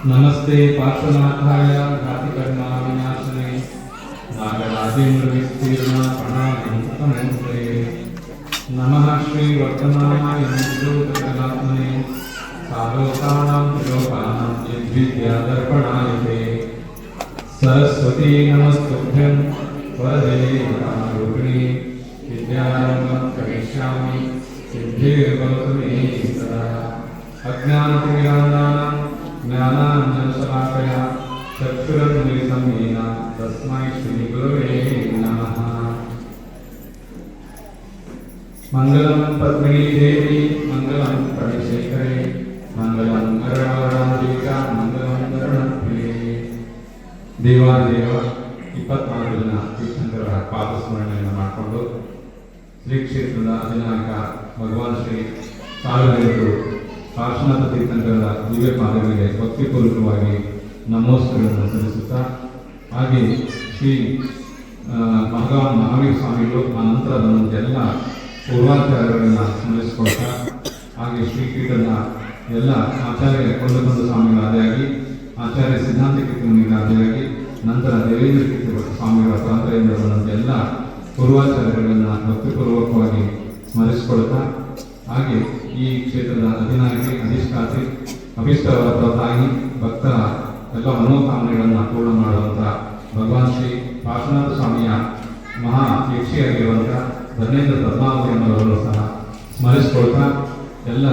नमस्ते पार्श्वनाथाय घातिकर्मा विनाशने नागराजेन्द्र विस्तीर्ण प्रणामूर्ते नमः श्री वर्तमानाय निजोतकलात्मने सालोकानां त्रिलोकानां यद्विद्या दर्पणायते सरस्वती नमस्तुभ्यं वरदे वरदारूपिणे विद्यारम्भं करिष्यामि सिद्धिर्भवतु मे सदा अज्ञानतिमिरान्धानां ज्ञानाञ्जनशलाकया चक्षुरुन्मिलितं येन तस्मै श्रीगुरवे नमः। मङ्गलं पद्मिनी देवी मङ्गलं कविशेखरे मङ्गलं करुणावरान्विका मङ्गलं करुणप्रिये। ದೇವಾದೇವ 24 ಜನ ತೀರ್ಥಂಕರರ ಪಾದಸ್ಮರಣೆಯನ್ನು ಮಾಡಿಕೊಂಡು ಶ್ರೀ ಕ್ಷೇತ್ರದ ಅಧಿನಾಯಕ ಭಗವಾನ್ ಶ್ರೀ ಸಾರ್ವಜನಿಕರು ಪಾರ್ಶ್ವನಾಥ ತೀರ್ಥಂಕರದ ದಿವ್ಯ ಪಾದಗಳಿಗೆ ಭಕ್ತಿಪೂರ್ವಕವಾಗಿ ನಮೋಸ್ಕಾರಗಳನ್ನು ಸಲ್ಲಿಸುತ್ತಾ ಹಾಗೆ ಶ್ರೀ ಭಗವಾನ್ ಮಹಾವೀರ ಸ್ವಾಮಿಗಳು ಆ ನಂತರ ಎಲ್ಲ ಪೂರ್ವಾಚಾರ್ಯಗಳನ್ನು ಸ್ಮರಿಸಿಕೊಳ್ತಾ ಹಾಗೆ ಶ್ರೀಪೀಠದ ಎಲ್ಲ ಆಚಾರ್ಯ ಕೊಂಡಕೊಂಡ ಸ್ವಾಮಿಗಳಾದಿಯಾಗಿ ಆಚಾರ್ಯ ಸಿದ್ಧಾಂತ ಕೀರ್ತನಿಗಳಾದಿಯಾಗಿ ನಂತರ ದೇವೇಂದ್ರ ಕೀರ್ತಿ ಸ್ವಾಮಿಗಳ ಪರಂಪರೆಯಿಂದ ಬಂದಂಥ ಎಲ್ಲ ಪೂರ್ವಾಚಾರ್ಯಗಳನ್ನು ಭಕ್ತಿಪೂರ್ವಕವಾಗಿ ಸ್ಮರಿಸಿಕೊಳ್ತಾ ಹಾಗೆ ಈ ಕ್ಷೇತ್ರದ ಅಧಿನಾಯಕಿ ಅಧಿಷ್ಠಾತ್ರಿ ಅಭಿಷ್ಟವರ ತಾಯಿ ಭಕ್ತರ ಎಲ್ಲ ಮನೋಕಾಮನೆಗಳನ್ನು ಪೂರ್ಣ ಮಾಡುವಂಥ ಭಗವಾನ್ ಶ್ರೀ ಪಾರ್ಶ್ವನಾಥ ಸ್ವಾಮಿಯ ಮಹಾ ಯಕ್ಷಿಯಾಗಿರುವಂಥ ಧರ್ಮೇಂದ್ರ ಪದ್ಮಾವತಿಯಮ್ಮರವರು ಸಹ ಸ್ಮರಿಸಿಕೊಳ್ತಾ ಎಲ್ಲ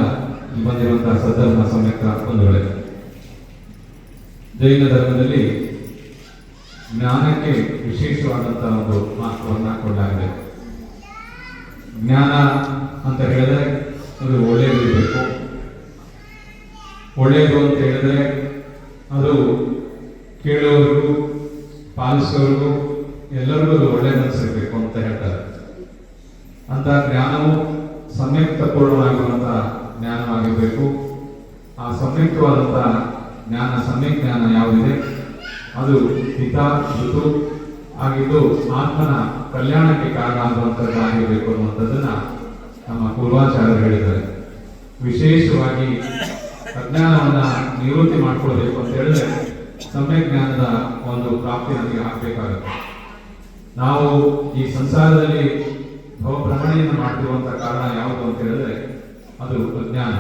ಬಂದಿರುವಂಥ ಸದ್ಧರ್ಮ ಸಮ್ಯಕ ಬಂಧುಗಳೇ, ಜೈನ ಧರ್ಮದಲ್ಲಿ ಜ್ಞಾನಕ್ಕೆ ವಿಶೇಷವಾದಂಥ ಒಂದು ಮಹತ್ವವನ್ನು ಕೊಡಲಾಗಿದೆ. ಜ್ಞಾನ ಅಂತ ಹೇಳಿದ್ರೆ ಅದು ಒಳ್ಳೆಯದಿರಬೇಕು. ಒಳ್ಳೆಯದು ಅಂತ ಹೇಳಿದ್ರೆ ಅದು ಕೇಳೋರಿಗೂ ಪಾಲಿಸೋರಿಗೂ ಎಲ್ಲರಿಗೂ ಅದು ಒಳ್ಳೆ ಮನಸ್ಸಿರಬೇಕು ಅಂತ ಹೇಳ್ತಾರೆ. ಅಂತ ಜ್ಞಾನವು ಸಂಯುಕ್ತಪೂರ್ಣವಾಗಿರುವಂಥ ಜ್ಞಾನವಾಗಿರಬೇಕು. ಆ ಸಂಯುಕ್ತವಾದಂಥ ಜ್ಞಾನ ಸಮ್ಯಕ್ ಜ್ಞಾನ ಯಾವುದಿದೆ ಅದು ಹಿತ ಋತು ಆಗಿದ್ದು ಆತ್ಮನ ಕಲ್ಯಾಣಕ್ಕೆ ಕಾರಣ ಆಗುವಂಥದ್ದು ಆಗಿರಬೇಕು ಅನ್ನುವಂಥದ್ದನ್ನ ನಮ್ಮ ಪೂರ್ವಾಚಾರ್ಯರು ಹೇಳಿದ್ದಾರೆ. ವಿಶೇಷವಾಗಿ ಅಜ್ಞಾನವನ್ನು ನಿವೃತ್ತಿ ಮಾಡ್ಕೊಳ್ಬೇಕು ಅಂತ ಹೇಳಿದ್ರೆ ಸಮ್ಯಕ್ ಜ್ಞಾನದ ಒಂದು ಪ್ರಾಪ್ತಿ ನಮಗೆ ಆಗಬೇಕಾಗುತ್ತೆ. ನಾವು ಈ ಸಂಸಾರದಲ್ಲಿ ಭವಭ್ರಮಣೆಯನ್ನು ಮಾಡ್ತಿರುವಂಥ ಕಾರಣ ಯಾವುದು ಅಂತ ಹೇಳಿದ್ರೆ ಅದು ಅಜ್ಞಾನ.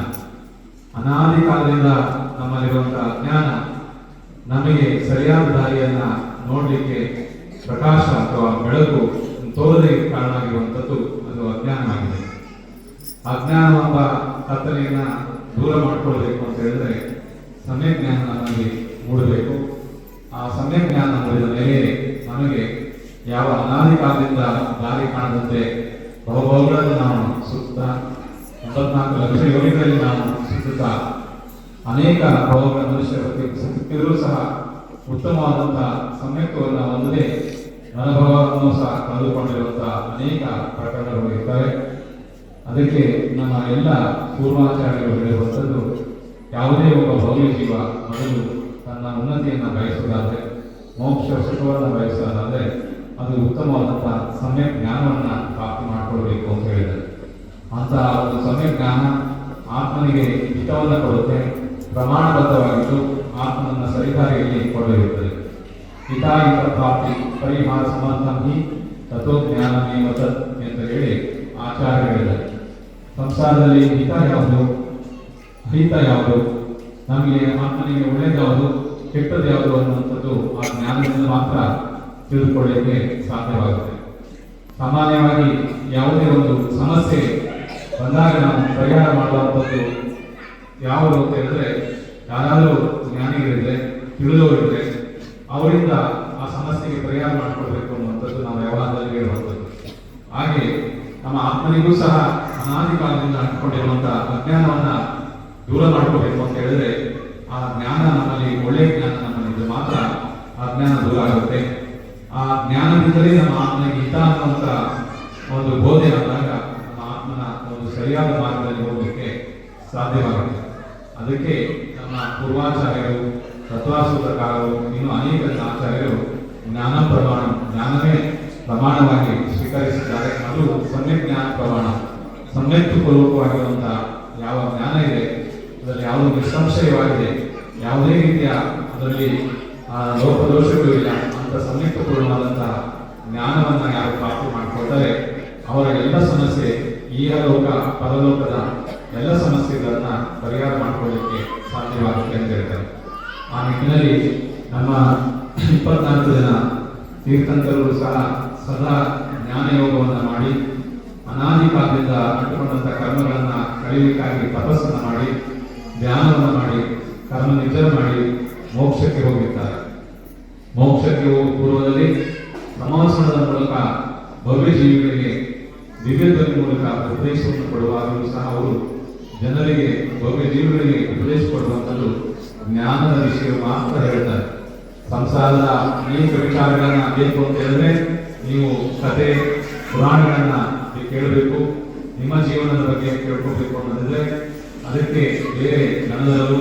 ಅನಾದಿ ಕಾಲದಿಂದ ನಮ್ಮಲ್ಲಿರುವಂಥ ಅಜ್ಞಾನ ನಮಗೆ ಸರಿಯಾದ ದಾರಿಯನ್ನ ನೋಡಲಿಕ್ಕೆ ಪ್ರಕಾಶ ಅಥವಾ ಬೆಳಕು ತೋರದೆ ಕಾರಣ ಆಗಿರುವಂಥದ್ದು ಅದು ಅಜ್ಞಾನವಾಗಿದೆ. ಅಜ್ಞಾನವೆಂಬ ಕತ್ತಲೆಯನ್ನ ದೂರ ಮಾಡಿಕೊಳ್ಬೇಕು ಅಂತ ಹೇಳಿದ್ರೆ ಸಮ್ಯಕ್ ಜ್ಞಾನ ನಮಗೆ ಮೂಡಬೇಕು. ಆ ಸಮ್ಯಕ್ ಜ್ಞಾನ ಮೂಡಿದ ಮೇಲೆ ನಮಗೆ ಯಾವ ಅನಾದಿ ಕಾಲದಿಂದ ದಾರಿ ಕಾಣದಂತೆ ಬಹುಗಳನ್ನು ನಾವು ಸುತ್ತಾ 94 ಲಕ್ಷ ಯೋನಿಗಳಲ್ಲಿ ನಾವು ಸುತ್ತುತ್ತಾ ಅನೇಕ ಭವಗಳ ಮನುಷ್ಯರು ಸುತ್ತಿದ್ರೂ ಸಹ ಉತ್ತಮವಾದಂಥ ಸಮ್ಯಕ್ತವನ್ನು ಹೊಂದದೆ ಅನುಭವವನ್ನು ಸಹ ಕಳೆದುಕೊಂಡಿರುವಂಥ ಅನೇಕ ಪ್ರಕರಣಗಳು ಇರ್ತವೆ. ಅದಕ್ಕೆ ನಮ್ಮ ಎಲ್ಲ ಪೂರ್ವಾಚಾರ್ಯರು ಹೇಳಿರುವಂಥದ್ದು ಯಾವುದೇ ಒಬ್ಬ ಭೌತಿಕ ಜೀವ ಮೊದಲು ತನ್ನ ಉನ್ನತಿಯನ್ನು ಬಯಸುವುದಾದರೆ, ಮೋಕ್ಷ ಸುಖವನ್ನು ಬಯಸುವುದಾದರೆ ಅದು ಉತ್ತಮವಾದಂಥ ಸಮ್ಯಕ್ ಜ್ಞಾನವನ್ನು ಪ್ರಾಪ್ತಿ ಮಾಡಿಕೊಳ್ಬೇಕು ಅಂತ ಹೇಳಿದ್ದಾರೆ. ಅಂತಹ ಒಂದು ಸಮ್ಯಕ್ ಜ್ಞಾನ ಆತ್ಮನಿಗೆ ಹಿತವನ್ನು ಕೊಡುತ್ತೆ, ಪ್ರಮಾಣಬದ್ಧವಾಗಿದ್ದು ಆತ್ಮನನ್ನು ಸರಿದಾರಿಯಲ್ಲಿ ಕೊಳ್ಳಿರುತ್ತದೆ. ಹಿತಾಹಿತ ಪ್ರಾಪ್ತಿ ಪರಿಹಾರ ಸಮರ್ಥಂ ಹಿ ತತ್ವಜ್ಞಾನಮೇವ ತತ್ ಅಂತ ಹೇಳಿ ಆಚಾರ್ಯ ಹೇಳಿದ್ದಾರೆ. ಸಂಸಾರದಲ್ಲಿ ಹಿತ ಯಾವುದು, ಅಹಿತ ಯಾವುದು, ನಮಗೆ ಆತ್ಮನಿಗೆ ಒಳ್ಳೆಯದು ಯಾವುದು, ಕೆಟ್ಟದ್ದು ಯಾವುದು ಅನ್ನುವಂಥದ್ದು ಆ ಜ್ಞಾನದಿಂದ ಮಾತ್ರ ತಿಳಿದುಕೊಳ್ಳಲಿಕ್ಕೆ ಸಾಧ್ಯವಾಗುತ್ತೆ. ಸಾಮಾನ್ಯವಾಗಿ ಯಾವುದೇ ಒಂದು ಸಮಸ್ಯೆ ಬಂದಾಗ ನಾವು ಪರಿಹಾರ ಮಾಡುವಂಥದ್ದು ಯಾವುದು ಅಂತ ಹೇಳಿದ್ರೆ ಯಾರಾದರೂ ಜ್ಞಾನಿಗಳಿದ್ರೆ ತಿಳಿದವರಿದ್ರೆ ಅವರಿಂದ ಆ ಸಮಸ್ಯೆಗೆ ಪರಿಹಾರ ಮಾಡಿಕೊಡ್ಬೇಕು ಅನ್ನುವಂಥದ್ದು ನಾವು ಯಾವಾಗಲೂ ಹೇಳುವಂಥದ್ದು. ಹಾಗೆ ನಮ್ಮ ಆತ್ಮನಿಗೂ ಸಹ ಅನಾದಿ ಕಾಲದಿಂದ ಅಂಟಿಕೊಂಡಿರುವಂಥ ಅಜ್ಞಾನವನ್ನು ದೂರ ಮಾಡ್ಕೋಬೇಕು ಅಂತ ಹೇಳಿದ್ರೆ ಆ ಜ್ಞಾನ ನಮ್ಮಲ್ಲಿ ಒಳ್ಳೆಯ ಜ್ಞಾನ ನಮ್ಮಲ್ಲಿದ್ದು ಮಾತ್ರ ಆ ಜ್ಞಾನ ದೂರ ಆಗುತ್ತೆ. ಆ ಜ್ಞಾನದಿಂದಲೇ ನಮ್ಮ ಆತ್ಮನಿಗೆ ಹಿತ ಅನ್ನುವಂಥ ಒಂದು ಬೋಧೆ ಆದಾಗ ನಮ್ಮ ಆತ್ಮನ ಒಂದು ಸರಿಯಾದ ಮಾರ್ಗದಲ್ಲಿ ಹೋಗಲಿಕ್ಕೆ ಸಾಧ್ಯವಾಗುತ್ತೆ. ಅದಕ್ಕೆ ನಮ್ಮ ಪೂರ್ವಾಚಾರ್ಯರು, ತತ್ವಾಸೂತ್ರಕಾರರು, ಇನ್ನು ಅನೇಕ ಆಚಾರ್ಯರು ಜ್ಞಾನವೇ ಪ್ರಮಾಣವಾಗಿ ಸ್ವೀಕರಿಸಿದ್ದಾರೆ. ಅದು ಸಮ್ಯಕ್ ಜ್ಞಾನ ಪ್ರಮಾಣ. ಸಮ್ಯಕ್ ಪೂರ್ವಕವಾಗಿರುವಂತಹ ಯಾವ ಜ್ಞಾನ ಇದೆ ಅದರಲ್ಲಿ ಯಾವುದು ನಿಸ್ಸಂಶಯವಾಗಿದೆ, ಯಾವುದೇ ರೀತಿಯ ಅದರಲ್ಲಿ ಲೋಪದೋಷಗಳು ಇಲ್ಲ ಅಂತ ಸಂಯುಕ್ತಪೂರ್ಣವಾದಂತಹ ಜ್ಞಾನವನ್ನು ಯಾರು ಪ್ರಾಪ್ತಿ ಮಾಡಿಕೊಳ್ತಾರೆ ಅವರ ಎಲ್ಲ ಸಮಸ್ಯೆ, ಇಹಲೋಕ ಪರಲೋಕದ ಎಲ್ಲ ಸಮಸ್ಯೆಗಳನ್ನ ಪರಿಹಾರ ಮಾಡಿಕೊಳ್ಳಲಿಕ್ಕೆ ಸಾಧ್ಯವಾಗುತ್ತೆ ಅಂತ ಹೇಳ್ತಾರೆ. ಆ ನಿಟ್ಟಿನಲ್ಲಿ ನಮ್ಮ 24 ಜನ ತೀರ್ಥಂಕರು ಸಹ ಸದಾ ಜ್ಞಾನ ಯೋಗವನ್ನು ಮಾಡಿ ಅನಾದಿ ಕಾಲದಿಂದ ಅಂಟುಕೊಂಡಂತ ಕರ್ಮಗಳನ್ನ ಕಳೆಯಲಿಕ್ಕಾಗಿ ತಪಸ್ಸನ್ನು ಮಾಡಿ ಧ್ಯಾನವನ್ನು ಮಾಡಿ ಕರ್ಮ ನಿಜ ಮಾಡಿ ಮೋಕ್ಷಕ್ಕೆ ಹೋಗಿರ್ತಾರೆ. ಮೋಕ್ಷಕ್ಕೆ ಹೋಗುವ ಪೂರ್ವದಲ್ಲಿ ಸಮಾಸನದ ಮೂಲಕ ಭವ್ಯ ಜೀವಿಗಳಿಗೆ ದಿವ್ಯತ್ವದ ಮೂಲಕ ಉಪದೇಶವನ್ನು ಕೊಡುವಾಗಲೂ ಸಹ ಅವರು ಜನರಿಗೆ ಭವ್ಯ ಜೀವಿಗಳಿಗೆ ಉಪದೇಶ ಕೊಡುವಂಥದ್ದು ಜ್ಞಾನದ ವಿಷಯ ಮಾತ್ರ ಹೇಳ್ತಾರೆ. ಸಂಸಾರದ ಅನೇಕ ವಿಚಾರಗಳನ್ನ ಬೇಕು ಅಂತ ಹೇಳಿದ್ರೆ ನೀವು ಕತೆ ಪುರಾಣಗಳನ್ನ ಕೇಳಬೇಕು, ನಿಮ್ಮ ಜೀವನದ ಬಗ್ಗೆ ಕೇಳ್ಕೋಬೇಕು ಅನ್ನೋದಿದ್ರೆ ಅದಕ್ಕೆ ಬೇರೆ ಜನರು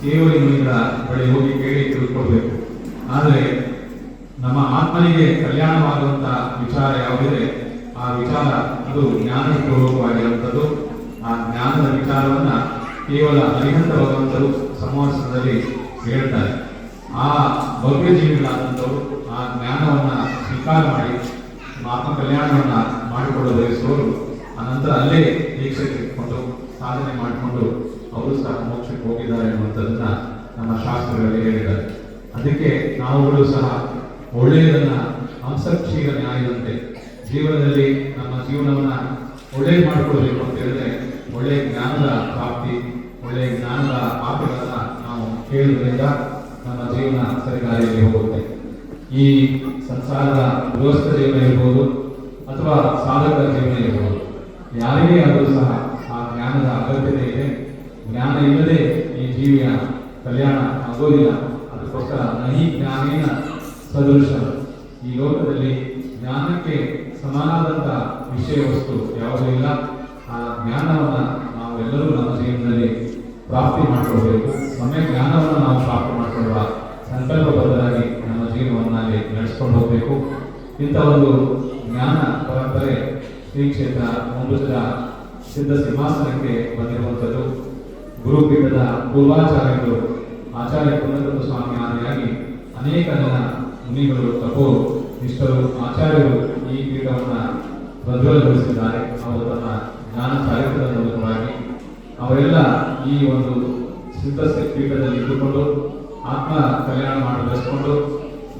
ಕೇವಲ ಮುನಿಗಳ ಬಳಿ ಹೋಗಿ ಕೇಳಿ ತಿಳ್ಕೊಳ್ಬೇಕು. ಆದರೆ ನಮ್ಮ ಆತ್ಮನಿಗೆ ಕಲ್ಯಾಣವಾಗುವಂತಹ ವಿಚಾರ ಯಾವುದಿದೆ ಆ ವಿಚಾರ ಅದು ಜ್ಞಾನಪೂರ್ವಕವಾಗಿರುವಂಥದ್ದು. ಆ ಜ್ಞಾನದ ವಿಚಾರವನ್ನ ಕೇವಲ ಅರಿಹಂತ ಭಗವಂತರು ಸಂವಾಸದಲ್ಲಿ ಹೇಳ್ತಾರೆ. ಆ ಭವ್ಯ ಜೀವಿಗಳಾದಂಥವರು ಆ ಜ್ಞಾನವನ್ನ ಸ್ವೀಕಾರ ಮಾಡಿ ಆತ್ಮ ಕಲ್ಯಾಣವನ್ನ ಮಾಡಿಕೊಳ್ಳಲು ಬಯಸುವವರು ಅನಂತರ ಅಲ್ಲೇ ದೀಕ್ಷೆ ತೆಗೆದುಕೊಂಡು ಸಾಧನೆ ಮಾಡಿಕೊಂಡು ಅವರು ಸಹ ಮೋಕ್ಷಕ್ಕೆ ಹೋಗಿದ್ದಾರೆ ಎನ್ನುವಂಥದ್ದನ್ನ ನಮ್ಮ ಶಾಸ್ತ್ರಗಳಲ್ಲಿ ಹೇಳಿದ್ದಾರೆ. ಅದಕ್ಕೆ ನಾವುಗಳು ಸಹ ಒಳ್ಳೆಯದನ್ನ ಹಂಸಕ್ಷೀರ ನ್ಯಾಯದಂತೆ ಜೀವನದಲ್ಲಿ ನಮ್ಮ ಜೀವನವನ್ನ ಒಳ್ಳೆಯ ಮಾಡಿಕೊಳ್ಬೇಕು ಅಂತ ಹೇಳಿದ್ರೆ ಒಳ್ಳೆಯ ಜ್ಞಾನದ ಪ್ರಾಪ್ತಿ, ಒಳ್ಳೆಯ ಜ್ಞಾನದ ಮಾತುಗಳನ್ನ ನಾವು ಕೇಳುವುದರಿಂದ ನಮ್ಮ ಜೀವನ ಸರಿದಾರಿಯಲ್ಲಿ ಹೋಗುತ್ತೆ. ಈ ಸಂಸಾರದ ಗೃಹಸ್ಥ ಜೀವನ ಇರ್ಬೋದು ಅಥವಾ ಸಾಧಕರ ಜೀವನ ಇರ್ಬೋದು, ಯಾರಿಗೇ ಆದರೂ ಸಹ ಆ ಜ್ಞಾನದ ಅಗತ್ಯತೆ ಇದೆ. ಜ್ಞಾನ ಇಲ್ಲದೆ ಈ ಜೀವಿಯ ಕಲ್ಯಾಣ ಆಗೋದಿಲ್ಲ. ಅದಕ್ಕೋಸ್ಕರ ನಹಿ ಜ್ಞಾನೇನ ಸದೃಶ, ಈ ಲೋಕದಲ್ಲಿ ಜ್ಞಾನಕ್ಕೆ ಸಮಾನವಾದಂಥ ವಿಷಯ ವಸ್ತು ಯಾವುದೂ ಇಲ್ಲ. ಆ ಜ್ಞಾನವನ್ನ ನಾವೆಲ್ಲರೂ ನಮ್ಮ ಜೀವನದಲ್ಲಿ ಪ್ರಾಪ್ತಿ ಮಾಡಿಕೊಳ್ಬೇಕು. ಸಮಯ ಜ್ಞಾನವನ್ನು ನಾವು ಪ್ರಾಪ್ತಿ ಮಾಡಿಕೊಳ್ಳುವ ಸಂಕಲ್ಪಬದ್ಧರಾಗಿ ನಮ್ಮ ಜೀವನವನ್ನಾಗಿ ನಡೆಸ್ಕೊಂಡು ಹೋಗಬೇಕು. ಇಂಥ ಒಂದು ಜ್ಞಾನ ಪರಂಪರೆ ಶ್ರೀ ಕ್ಷೇತ್ರ ಮುಂಬುಜದ ಸಿದ್ಧ ಸಿಂಹಾಸನಕ್ಕೆ ಬಂದಿರುವಂಥದ್ದು. ಗುರುಪೀಠದ ಪೂರ್ವಾಚಾರ್ಯರು ಆಚಾರ್ಯ ಪುನರ್ಗತ ಸ್ವಾಮಿ ಆದಿಯಾಗಿ ಅನೇಕ ಜನ ಮುನಿಗಳು, ತಪೋ ನಿಷ್ಠರು, ಆಚಾರ್ಯರು ಈ ಪೀಠವನ್ನು ಪ್ರಜ್ವಲಗೊಳಿಸಿದ್ದಾರೆ. ಅವರು ತಮ್ಮ ಜ್ಞಾನ ಕಾರ್ಯಕ್ರಮದ ಮೂಲಕವಾಗಿ ಅವರೆಲ್ಲ ಈ ಒಂದು ಸಿದ್ಧ ಪೀಠದಲ್ಲಿ ಇದ್ದುಕೊಂಡು ಆತ್ಮ ಕಲ್ಯಾಣ ಮಾಡಿ ಬೆಳೆಸಿಕೊಂಡು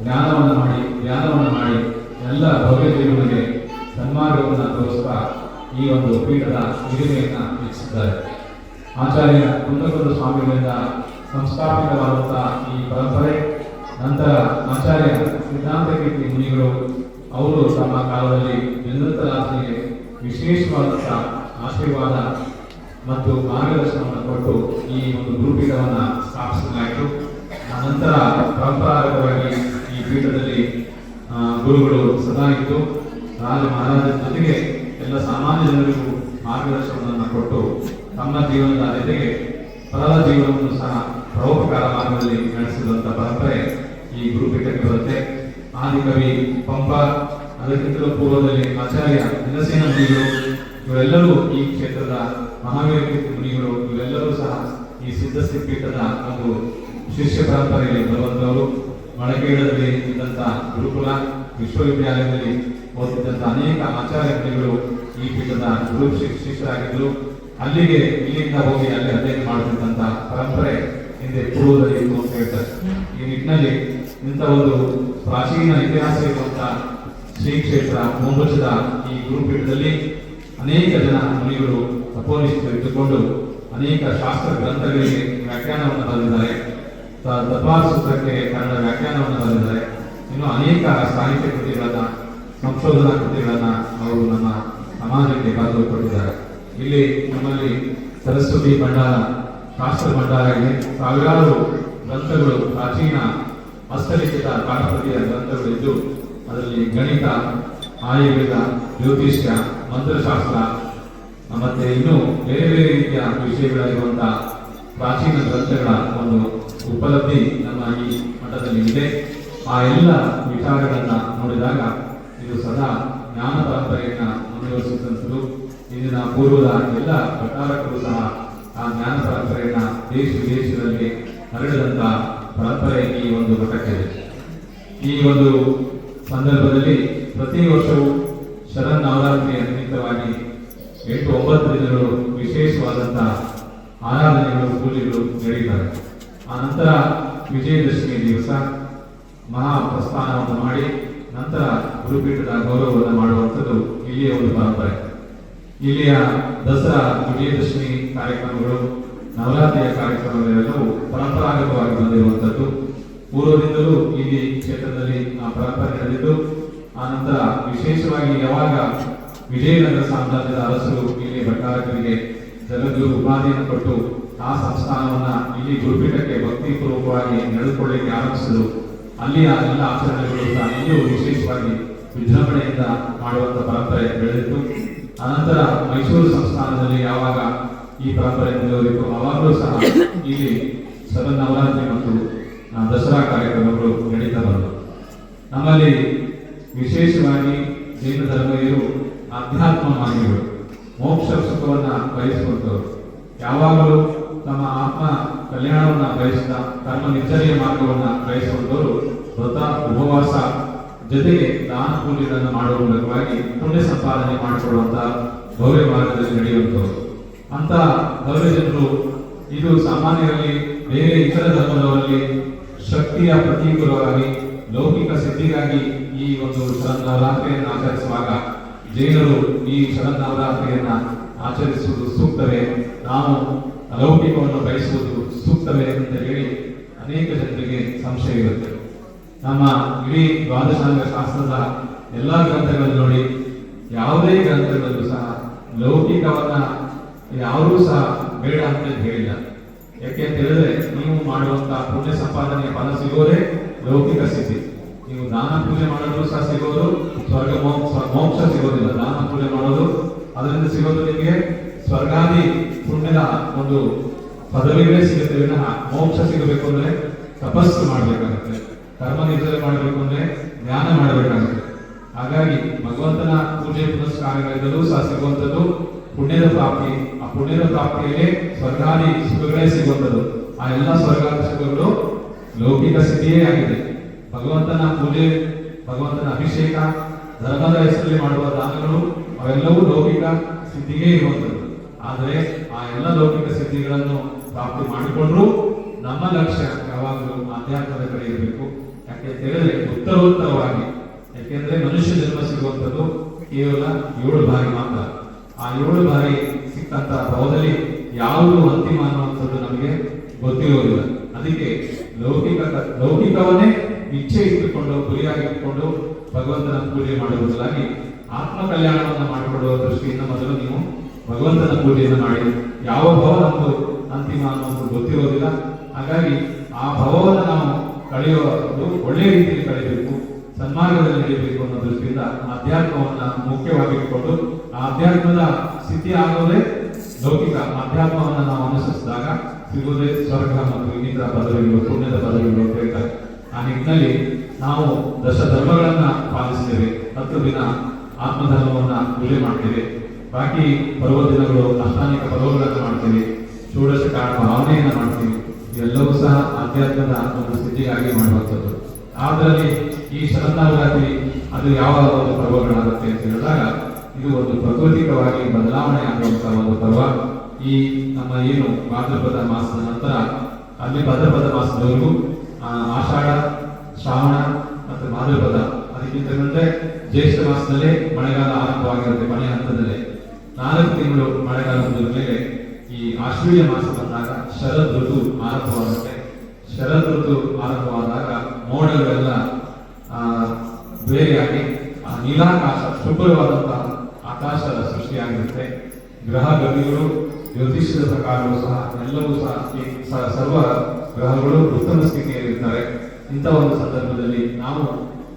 ಜ್ಞಾನವನ್ನು ಮಾಡಿ ಧ್ಯಾನವನ್ನು ಮಾಡಿ ಎಲ್ಲ ಭವ್ಯ ಜೀವನಿಗೆ ಸನ್ಮಾರ್ಗವನ್ನು ತೋರಿಸ್ತಾ ಈ ಒಂದು ಪೀಠದ ಹಿರಿಮೆಯನ್ನು ಹೆಚ್ಚಿಸಿದ್ದಾರೆ. ಆಚಾರ್ಯ ಕುಂದಕುಂದ ಸ್ವಾಮಿಗಳಿಂದ ಸಂಸ್ಥಾಪಿತವಾದಂತಹ ಈ ಪರಂಪರೆ ನಂತರ ಆಚಾರ್ಯ ಸಿದ್ಧಾಂತ ಕೀರ್ತಿ ಮುನಿಗಳು ಅವರು ತಮ್ಮ ಕಾಲದಲ್ಲಿ ನಿವೃತ್ತರಾಜನಿಗೆ ವಿಶೇಷವಾದಂತಹ ಆಶೀರ್ವಾದ ಮತ್ತು ಮಾರ್ಗದರ್ಶನವನ್ನು ಕೊಟ್ಟು ಈ ಒಂದು ಗುರುಪೀಠವನ್ನು ಸ್ಥಾಪಿಸಲಾಯಿತು. ನಂತರ ಪರಂಪರಾಗತವಾಗಿ ಈ ಪೀಠದಲ್ಲಿ ಗುರುಗಳು ಸದಾ ಇದ್ದು ರಾಜ ಮಹಾರಾಜರ ಜೊತೆಗೆ ಎಲ್ಲ ಸಾಮಾನ್ಯ ಜನರಿಗೂ ಮಾರ್ಗದರ್ಶನವನ್ನು ಕೊಟ್ಟು ತಮ್ಮ ಜೀವನದ ಜೊತೆಗೆ ಪರರ ಜೀವನವನ್ನು ಸಹ ಪರೋಪಕಾರ ಮಾರ್ಗದಲ್ಲಿ ನಡೆಸಿರುವಂತಹ ಪರಂಪರೆ ಈ ಗುರುಪೀಠಕ್ಕೆ ಬರುತ್ತೆ. ಆದಿಕವಿ ಪಂಪ, ಅದಕ್ಕಿಂತಲೂ ಪೂರ್ವದಲ್ಲಿ ಆಚಾರ್ಯ ದಿನಸೇನ ಮುನಿಗಳು, ಇವರೆಲ್ಲರೂ ಈ ಕ್ಷೇತ್ರದ ಮಹಾವೀರ ಕೀರ್ತಿ ಮುನಿಗಳು, ಇವರೆಲ್ಲರೂ ಸಹ ಈ ಸಿದ್ಧಸ್ಥಿ ಪೀಠದ ಒಂದು ಶಿಷ್ಯ ಪರಂಪರೆಯಲ್ಲಿ ಬರುವಂತವರು. ಮಳಕೇಡದಲ್ಲಿ ಇದ್ದಂಥ ಗುರುಕುಲ ವಿಶ್ವವಿದ್ಯಾಲಯದಲ್ಲಿ ಓದಿದ್ದಂಥ ಅನೇಕ ಆಚಾರ್ಯ ಮುನಿಗಳು ಈ ಪೀಠದ ಗುರು ಶಿಷ್ಯರಾಗಿದ್ದರು. ಅಲ್ಲಿಗೆ ಇಲ್ಲಿಂದ ಹೋಗಿ ಅಲ್ಲಿ ಅಧ್ಯಯನ ಮಾಡುತ್ತಿದ್ದಂಥ ಪರಂಪರೆ ಹಿಂದೆ ಪೂರ್ವದಲ್ಲಿ ಇತ್ತು ಅಂತ ಹೇಳ್ತಾರೆ. ಈ ನಿಟ್ಟಿನಲ್ಲಿ ಇಂಥ ಒಂದು ಪ್ರಾಚೀನ ಇತಿಹಾಸ ಇರುವಂತಹ ಶ್ರೀ ಕ್ಷೇತ್ರ ಮುಂಬುಜದ ಈ ಗುರುಪೀಠದಲ್ಲಿ ಅನೇಕ ಜನ ಮುನಿಗಳು ತಪೋನಿಷ್ಠರು ಇಟ್ಟುಕೊಂಡು ಅನೇಕ ಶಾಸ್ತ್ರ ಗ್ರಂಥಗಳಿಗೆ ವ್ಯಾಖ್ಯಾನವನ್ನು ಬರೆದಿದ್ದಾರೆ. ತತ್ವಾರ್ ಸೂತ್ರಕ್ಕೆ ಕನ್ನಡ ವ್ಯಾಖ್ಯಾನವನ್ನು ಬರೆದಿದ್ದಾರೆ. ಇನ್ನು ಅನೇಕ ಸಾಹಿತ್ಯ ಕೃತಿಗಳನ್ನ, ಸಂಶೋಧನಾ ಕೃತಿಗಳನ್ನ ಅವರು ನಮ್ಮ ಸಮಾಜಕ್ಕೆ ಬರೆದು ಕೊಟ್ಟಿದ್ದಾರೆ. ಇಲ್ಲಿ ನಮ್ಮಲ್ಲಿ ಸರಸ್ವತಿ ಭಂಡಾರ, ಶಾಸ್ತ್ರ ಭಂಡಾರ ಇದೆ. ಸಾವಿರಾರು ಗ್ರಂಥಗಳು, ಪ್ರಾಚೀನ ಹಸ್ತಲಿಖಿತ ಕಾಲಪತಿಯ ಗ್ರಂಥಗಳು ಇದ್ದು ಅದರಲ್ಲಿ ಗಣಿತ, ಆಯುರ್ವೇದ, ಜ್ಯೋತಿಷ್ಯ, ಮಂತ್ರಶಾಸ್ತ್ರ ಮತ್ತೆ ಇನ್ನು ಬೇರೆ ಬೇರೆ ರೀತಿಯ ವಿಷಯಗಳಿರುವಂತಹ ಪ್ರಾಚೀನ ಗ್ರಂಥಗಳ ಒಂದು ಉಪಲಬ್ಧಿ ನಮ್ಮ ಈ ಮಠದಲ್ಲಿ ಇದೆ. ಆ ಎಲ್ಲ ವಿಚಾರಗಳನ್ನ ನೋಡಿದಾಗ ಇದು ಸದಾ ಜ್ಞಾನ ಪರಂಪರೆಯನ್ನ ಮುಂದುವರಿಸಿದಂಥದ್ದು. ಇಂದಿನ ಪೂರ್ವದ ಎಲ್ಲ ಪ್ರಕಾರಕ್ಕೂ ಸಹ ಆ ಜ್ಞಾನ ಪರಂಪರೆಯನ್ನ ದೇಶ ವಿದೇಶದಲ್ಲಿ ಹರಡಿದಂತ ಪರಂಪರೆ ಈ ಒಂದು ಮಠಕ್ಕಿದೆ. ಈ ಒಂದು ಸಂದರ್ಭದಲ್ಲಿ ಪ್ರತಿ ವರ್ಷವೂ ಶರನ್ನವರಾತ್ರಿಯ ನಿಮಿತ್ತವಾಗಿ 8-9 ದಿನಗಳು ವಿಶೇಷವಾದಂತಹ ಆರಾಧನೆಗಳು, ಪೂಜೆಗಳು ನಡೆಯುತ್ತವೆ. ಆ ನಂತರ ವಿಜಯದಶಮಿ ದಿವಸ ಮಹಾಪ್ರಸ್ಥಾನವನ್ನು ಮಾಡಿ ನಂತರ ಗುರುಪೀಠದ ಗೌರವವನ್ನು ಮಾಡುವಂಥದ್ದು ಇಲ್ಲಿಯ ಒಂದು ಪರಂಪರೆ. ಇಲ್ಲಿಯ ದಸರಾ, ವಿಜಯದಶಮಿ ಕಾರ್ಯಕ್ರಮಗಳು, ನವರಾತ್ರಿಯ ಕಾರ್ಯಕ್ರಮಗಳೆಲ್ಲವೂ ಪರಂಪರಾಗತವಾಗಿ ಬಂದಿರುವಂಥದ್ದು. ಪೂರ್ವದಿಂದಲೂ ಇಲ್ಲಿ ಕ್ಷೇತ್ರದಲ್ಲಿ ಆ ಪರಂಪರೆ ನಡೆದಿದ್ದು, ಆ ನಂತರ ವಿಶೇಷವಾಗಿ ಯಾವಾಗ ವಿಜಯನಗರ ಸಾಮ್ರಾಜ್ಯದ ಅರಸರು ಇಲ್ಲಿ ಭಟ್ಟಾರಕರಿಗೆ ಜಗದ್ಗುರು ಉಪಾಧಿಯನ್ನು ಕೊಟ್ಟು ಆ ಸಂಸ್ಥಾನವನ್ನ ಇಲ್ಲಿ ಗುರುಪೀಠಕ್ಕೆ ಭಕ್ತಿಪೂರ್ವಕವಾಗಿ ನಡೆದುಕೊಳ್ಳಲಿಕ್ಕೆ ಆರಂಭಿಸಿದ್ರು. ಅಲ್ಲಿಯ ಎಲ್ಲ ಆಚರಣೆಗಳು ಸಹ ಇಲ್ಲಿಯೂ ವಿಶೇಷವಾಗಿ ವಿಜೃಂಭಣೆಯಿಂದ ಮಾಡುವಂತ ಪರಂಪರೆ ಬೆಳೆದಿತ್ತು. ಅನಂತರ ಮೈಸೂರು ಸಂಸ್ಥಾನದಲ್ಲಿ ಯಾವಾಗ ಈ ಪರಂಪರೆ ಮುಂದುವರಿತು, ಅವಾಗಲೂ ಸಹ ಇಲ್ಲಿ ಶರನ್ನವರಾತ್ರಿ ಮತ್ತು ದಸರಾ ಕಾರ್ಯಕ್ರಮಗಳು ನಡೀತಾ ಬಂದವು. ನಮ್ಮಲ್ಲಿ ವಿಶೇಷವಾಗಿ ಜೈನ ಧರ್ಮೀಯರು ಅಧ್ಯಾತ್ಮ ಮಾರ್ಗಿಗಳು, ಮೋಕ್ಷ ಸುಖವನ್ನ ಬಯಸುವಂತವರು, ಯಾವಾಗಲೂ ತಮ್ಮ ಆತ್ಮ ಕಲ್ಯಾಣವನ್ನ ಬಯಸಿದ ಕರ್ಮ ನಿರ್ಜನೆಯ ಮಾರ್ಗವನ್ನ ಬಯಸುವಂತವರು ವ್ರತ, ಉಪವಾಸ ಜೊತೆಗೆ ದಾನ ಪೂಜೆಗಳನ್ನು ಮಾಡುವ ಮೂಲಕವಾಗಿ ಪುಣ್ಯ ಸಂಪಾದನೆ ಮಾಡಿಕೊಳ್ಳುವಂತಹ ಭವ್ಯ ಮಾರ್ಗದಲ್ಲಿ ನಡೆಯುವಂತವರು. ಅಂತ ಭವ್ಯ ಜನರು ಇದು ಸಾಮಾನ್ಯರಲ್ಲಿ ಬೇರೆ ಇತರ ಧರ್ಮದವರಲ್ಲಿ ಶಕ್ತಿಯ ಪ್ರತೀಕವಾಗಿ ಲೌಕಿಕ ಸಿದ್ಧಿಗಾಗಿ ಈ ಒಂದು ಶರನ್ನವರಾತ್ರಿಯನ್ನು ಆಚರಿಸುವಾಗ ಜೈನರು ಈ ಶರನ್ನವರಾತ್ರಿಯನ್ನ ಆಚರಿಸುವುದು ಸೂಕ್ತವೇ, ನಾವು ಅಲೌಕಿಕವನ್ನು ಬಯಸುವುದು ಸೂಕ್ತವೇ ಅಂತ ಹೇಳಿ ಅನೇಕ ಜನರಿಗೆ ಸಂಶಯ ಇರುತ್ತೆ. ನಮ್ಮ ಇಡೀ ದ್ವಾದಶಾಂಗ ಶಾಸ್ತ್ರದ ಎಲ್ಲಾ ಗ್ರಂಥಗಳನ್ನು ನೋಡಿ ಯಾವುದೇ ಗ್ರಂಥಗಳಲ್ಲೂ ಸಹ ಲೌಕಿಕವನ್ನ ಯಾರೂ ಸಹ ಬೇಡ ಅಂತ ಹೇಳಿಲ್ಲ. ಯಾಕೆ ಅಂತ ಹೇಳಿದ್ರೆ, ನೀವು ಮಾಡುವಂತಹ ಪುಣ್ಯ ಸಂಪಾದನೆಯ ಫಲ ಸಿಗೋದೇ ಲೌಕಿಕ ಸ್ಥಿತಿ. ನೀವು ದಾನ ಪೂಜೆ ಮಾಡೋದು ಸಹ ಸಿಗೋದು ಸ್ವರ್ಗ ಮೋಕ್ಷ ಸಿಗೋದಿಲ್ಲ. ದಾನ ಪೂಜೆ ಮಾಡೋದು ಅದರಿಂದ ಸಿಗೋದು ನಿಮಗೆ ಸ್ವರ್ಗಾದಿ ಪುಣ್ಯದ ಒಂದು ಪದವಿಗಳೇ ಸಿಗುತ್ತೆ ವಿನಃ ಮೋಕ್ಷ ಸಿಗಬೇಕು ಅಂದ್ರೆ ತಪಸ್ಸು ಮಾಡಬೇಕಾಗುತ್ತೆ, ಕರ್ಮ ನಿರ್ಧಾರ ಮಾಡಬೇಕು ಅಂದ್ರೆ ಜ್ಞಾನ ಮಾಡಬೇಕಾಗುತ್ತೆ. ಹಾಗಾಗಿ ಭಗವಂತನ ಪೂಜೆ ಪುನಸ್ಕಾರಗಳಿಂದಲೂ ಸಹ ಸಿಗುವಂಥದ್ದು ಪುಣ್ಯದ ಪ್ರಾಪ್ತಿ. ಆ ಪುಣ್ಯದ ಪ್ರಾಪ್ತಿಯಲ್ಲಿ ಸ್ವರ್ಗಾದಿ ಸುಖಗಳೇ ಸಿಗುವಂಥದ್ದು. ಆ ಎಲ್ಲ ಸ್ವರ್ಗಾದಿ ಸುಖಗಳು ಲೌಕಿಕ ಸ್ಥಿತಿಯೇ ಆಗಿದೆ. ಭಗವಂತನ ಪೂಜೆ, ಭಗವಂತನ ಅಭಿಷೇಕ, ಧರ್ಮದ ಹೆಸರಲ್ಲಿ ಮಾಡುವ ದಾನಗಳು ಅವೆಲ್ಲವೂ ಲೌಕಿಕ ಸಿದ್ಧಿಗೆ ಇರುವಂಥದ್ದು. ಆದರೆ ಆ ಎಲ್ಲ ಲೌಕಿಕ ಸಿದ್ಧಿಗಳನ್ನು ಪ್ರಾಪ್ತಿ ಮಾಡಿಕೊಂಡ್ರು ನಮ್ಮ ಲಕ್ಷ್ಯ ಯಾವಾಗಲೂ ಆಧ್ಯಾತ್ಮದ ಕಡೆ ಇರಬೇಕು. ಯಾಕೆ ಅಂತ ಹೇಳಿದ್ರೆ ಉತ್ತರೋತ್ತರವಾಗಿ, ಯಾಕೆಂದ್ರೆ ಮನುಷ್ಯ ಜನ್ಮ ಸಿಗುವಂಥದ್ದು ಕೇವಲ 7 ಬಾರಿ ಮಾತ್ರ. ಆ 7 ಬಾರಿ ಸಿಕ್ಕಂತ ಭಾವದಲ್ಲಿ ಯಾವುದು ಅಂತಿಮ ಅನ್ನುವಂಥದ್ದು ನಮಗೆ ಗೊತ್ತಿರೋದಿಲ್ಲ. ಅದಕ್ಕೆ ಲೌಕಿಕವನ್ನೇ ಇಚ್ಛೆ ಇಟ್ಟುಕೊಂಡು ಗುರಿಯಾಗಿಟ್ಟುಕೊಂಡು ಭಗವಂತನ ಪೂಜೆ ಮಾಡುವುದಾಗಿ ಆತ್ಮ ಕಲ್ಯಾಣವನ್ನು ಮಾಡಿಕೊಳ್ಳುವ ದೃಷ್ಟಿಯಿಂದ ಮೊದಲು ನೀವು ಭಗವಂತನ ಪೂಜೆಯನ್ನು ಮಾಡಿ. ಯಾವ ಭಾವ ನಮ್ಮದು ಅಂತಿಮ ಅನ್ನೋದು ಗೊತ್ತಿರೋದಿಲ್ಲ. ಹಾಗಾಗಿ ಆ ಭಾವವನ್ನು ನಾವು ಕಳೆಯುವುದು ಒಳ್ಳೆಯ ರೀತಿಯಲ್ಲಿ ಕಳೆಯಬೇಕು, ಸನ್ಮಾರ್ಗದಲ್ಲಿ ನಡೆಯಬೇಕು ಅನ್ನೋ ದೃಷ್ಟಿಯಿಂದ ಅಧ್ಯಾತ್ಮವನ್ನ ಮುಖ್ಯವಾಗಿಟ್ಟುಕೊಂಡು ಆ ಅಧ್ಯಾತ್ಮದ ಸ್ಥಿತಿ ಆಗೋದೇ ಲೌಕಿಕ. ಅಧ್ಯಾತ್ಮವನ್ನು ನಾವು ಅನುಸರಿಸಿದಾಗ ಸಿಗುವುದೇ ಸ್ವರ್ಗ ಮತ್ತು ಇನ್ನಿತರ ಪದವಿಗಳು, ಪುಣ್ಯದ ಪದವಿಗಳು ಅಂತ ಹೇಳ್ತಾರೆ. ಆ ನಿಟ್ಟಿನಲ್ಲಿ ನಾವು ದಶ ಧರ್ಮಗಳನ್ನ ಪಾಲಿಸ್ತೇವೆ. 10 ದಿನ ಆತ್ಮಧರ್ಮವನ್ನ ಪೂಜೆ ಮಾಡ್ತೇವೆ. ಬಾಕಿ ಪರ್ವ ದಿನಗಳು ಅಷ್ಟಾನಿಕ ಪರ್ವಗಳನ್ನು ಮಾಡ್ತೇವೆ. ಷೋಡಶ ಕಾರಣ ಭಾವನೆಯನ್ನ ಮಾಡ್ತೀವಿ. ಇವೆಲ್ಲವೂ ಸಹ ಆಧ್ಯಾತ್ಮದ ಒಂದು ಸ್ಥಿತಿಗಾಗಿ ಮಾಡುವಂಥದ್ದು. ಅದರಲ್ಲಿ ಈ ಶರನ್ನವರಾತ್ರಿ ಅದು ಯಾವ ಒಂದು ಪರ್ವಗಳಾಗುತ್ತೆ ಅಂತ ಹೇಳಿದಾಗ ಇದು ಒಂದು ಪ್ರಾಕೃತಿಕವಾಗಿ ಬದಲಾವಣೆ ಆಗುವಂತಹ ಒಂದು ಪರ್ವ. ಈ ನಮ್ಮ ಏನು ಭಾದ್ರಪದ ಮಾಸದ ನಂತರ ಅಲ್ಲಿ ಭಾದ್ರಪದ ಮಾಸದವರೆಗೂ ಆಷಾಢ, ಶ್ರಾವಣ ಮತ್ತು ಭಾದ್ರಪದ, ಅದಕ್ಕಿಂತ ಮುಂದೆ ಜ್ಯೇಷ್ಠ ಮಾಸದಲ್ಲೇ ಮಳೆಗಾಲ ಆರಂಭವಾಗಿರುತ್ತೆ. ಕೊನೆಯ ಹಂತದಲ್ಲೇ 4 ತಿಂಗಳು ಮಳೆಗಾಲ ಮುಗಿದ ಮೇಲೆ ಈ ಆಶ್ವೀಯ ಮಾಸ ಬಂದಾಗ ಶರದ್ ಋತು ಆರಂಭವಾಗುತ್ತೆ. ಶರದ್ ಋತು ಆರಂಭವಾದಾಗ ಮೋಡಗಳೆಲ್ಲ ಬೇರೆಯಾಗಿ ಆ ನೀಲಾಕಾಶ, ಶುಭ್ರವಾದಂತಹ ಆಕಾಶದ ಸೃಷ್ಟಿಯಾಗಿರುತ್ತೆ. ಗ್ರಹ ಗತಿಗಳು ಜ್ಯೋತಿಷ್ಯದ ಪ್ರಕಾರವೂ ಸಹ ಎಲ್ಲವೂ ಸಹ ಸರ್ವ ಗ್ರಹಗಳು ಉತ್ತಮ ಸ್ಥಿತಿಯಲ್ಲಿರ್ತಾರೆ. ಇಂಥ ಒಂದು ಸಂದರ್ಭದಲ್ಲಿ ನಾವು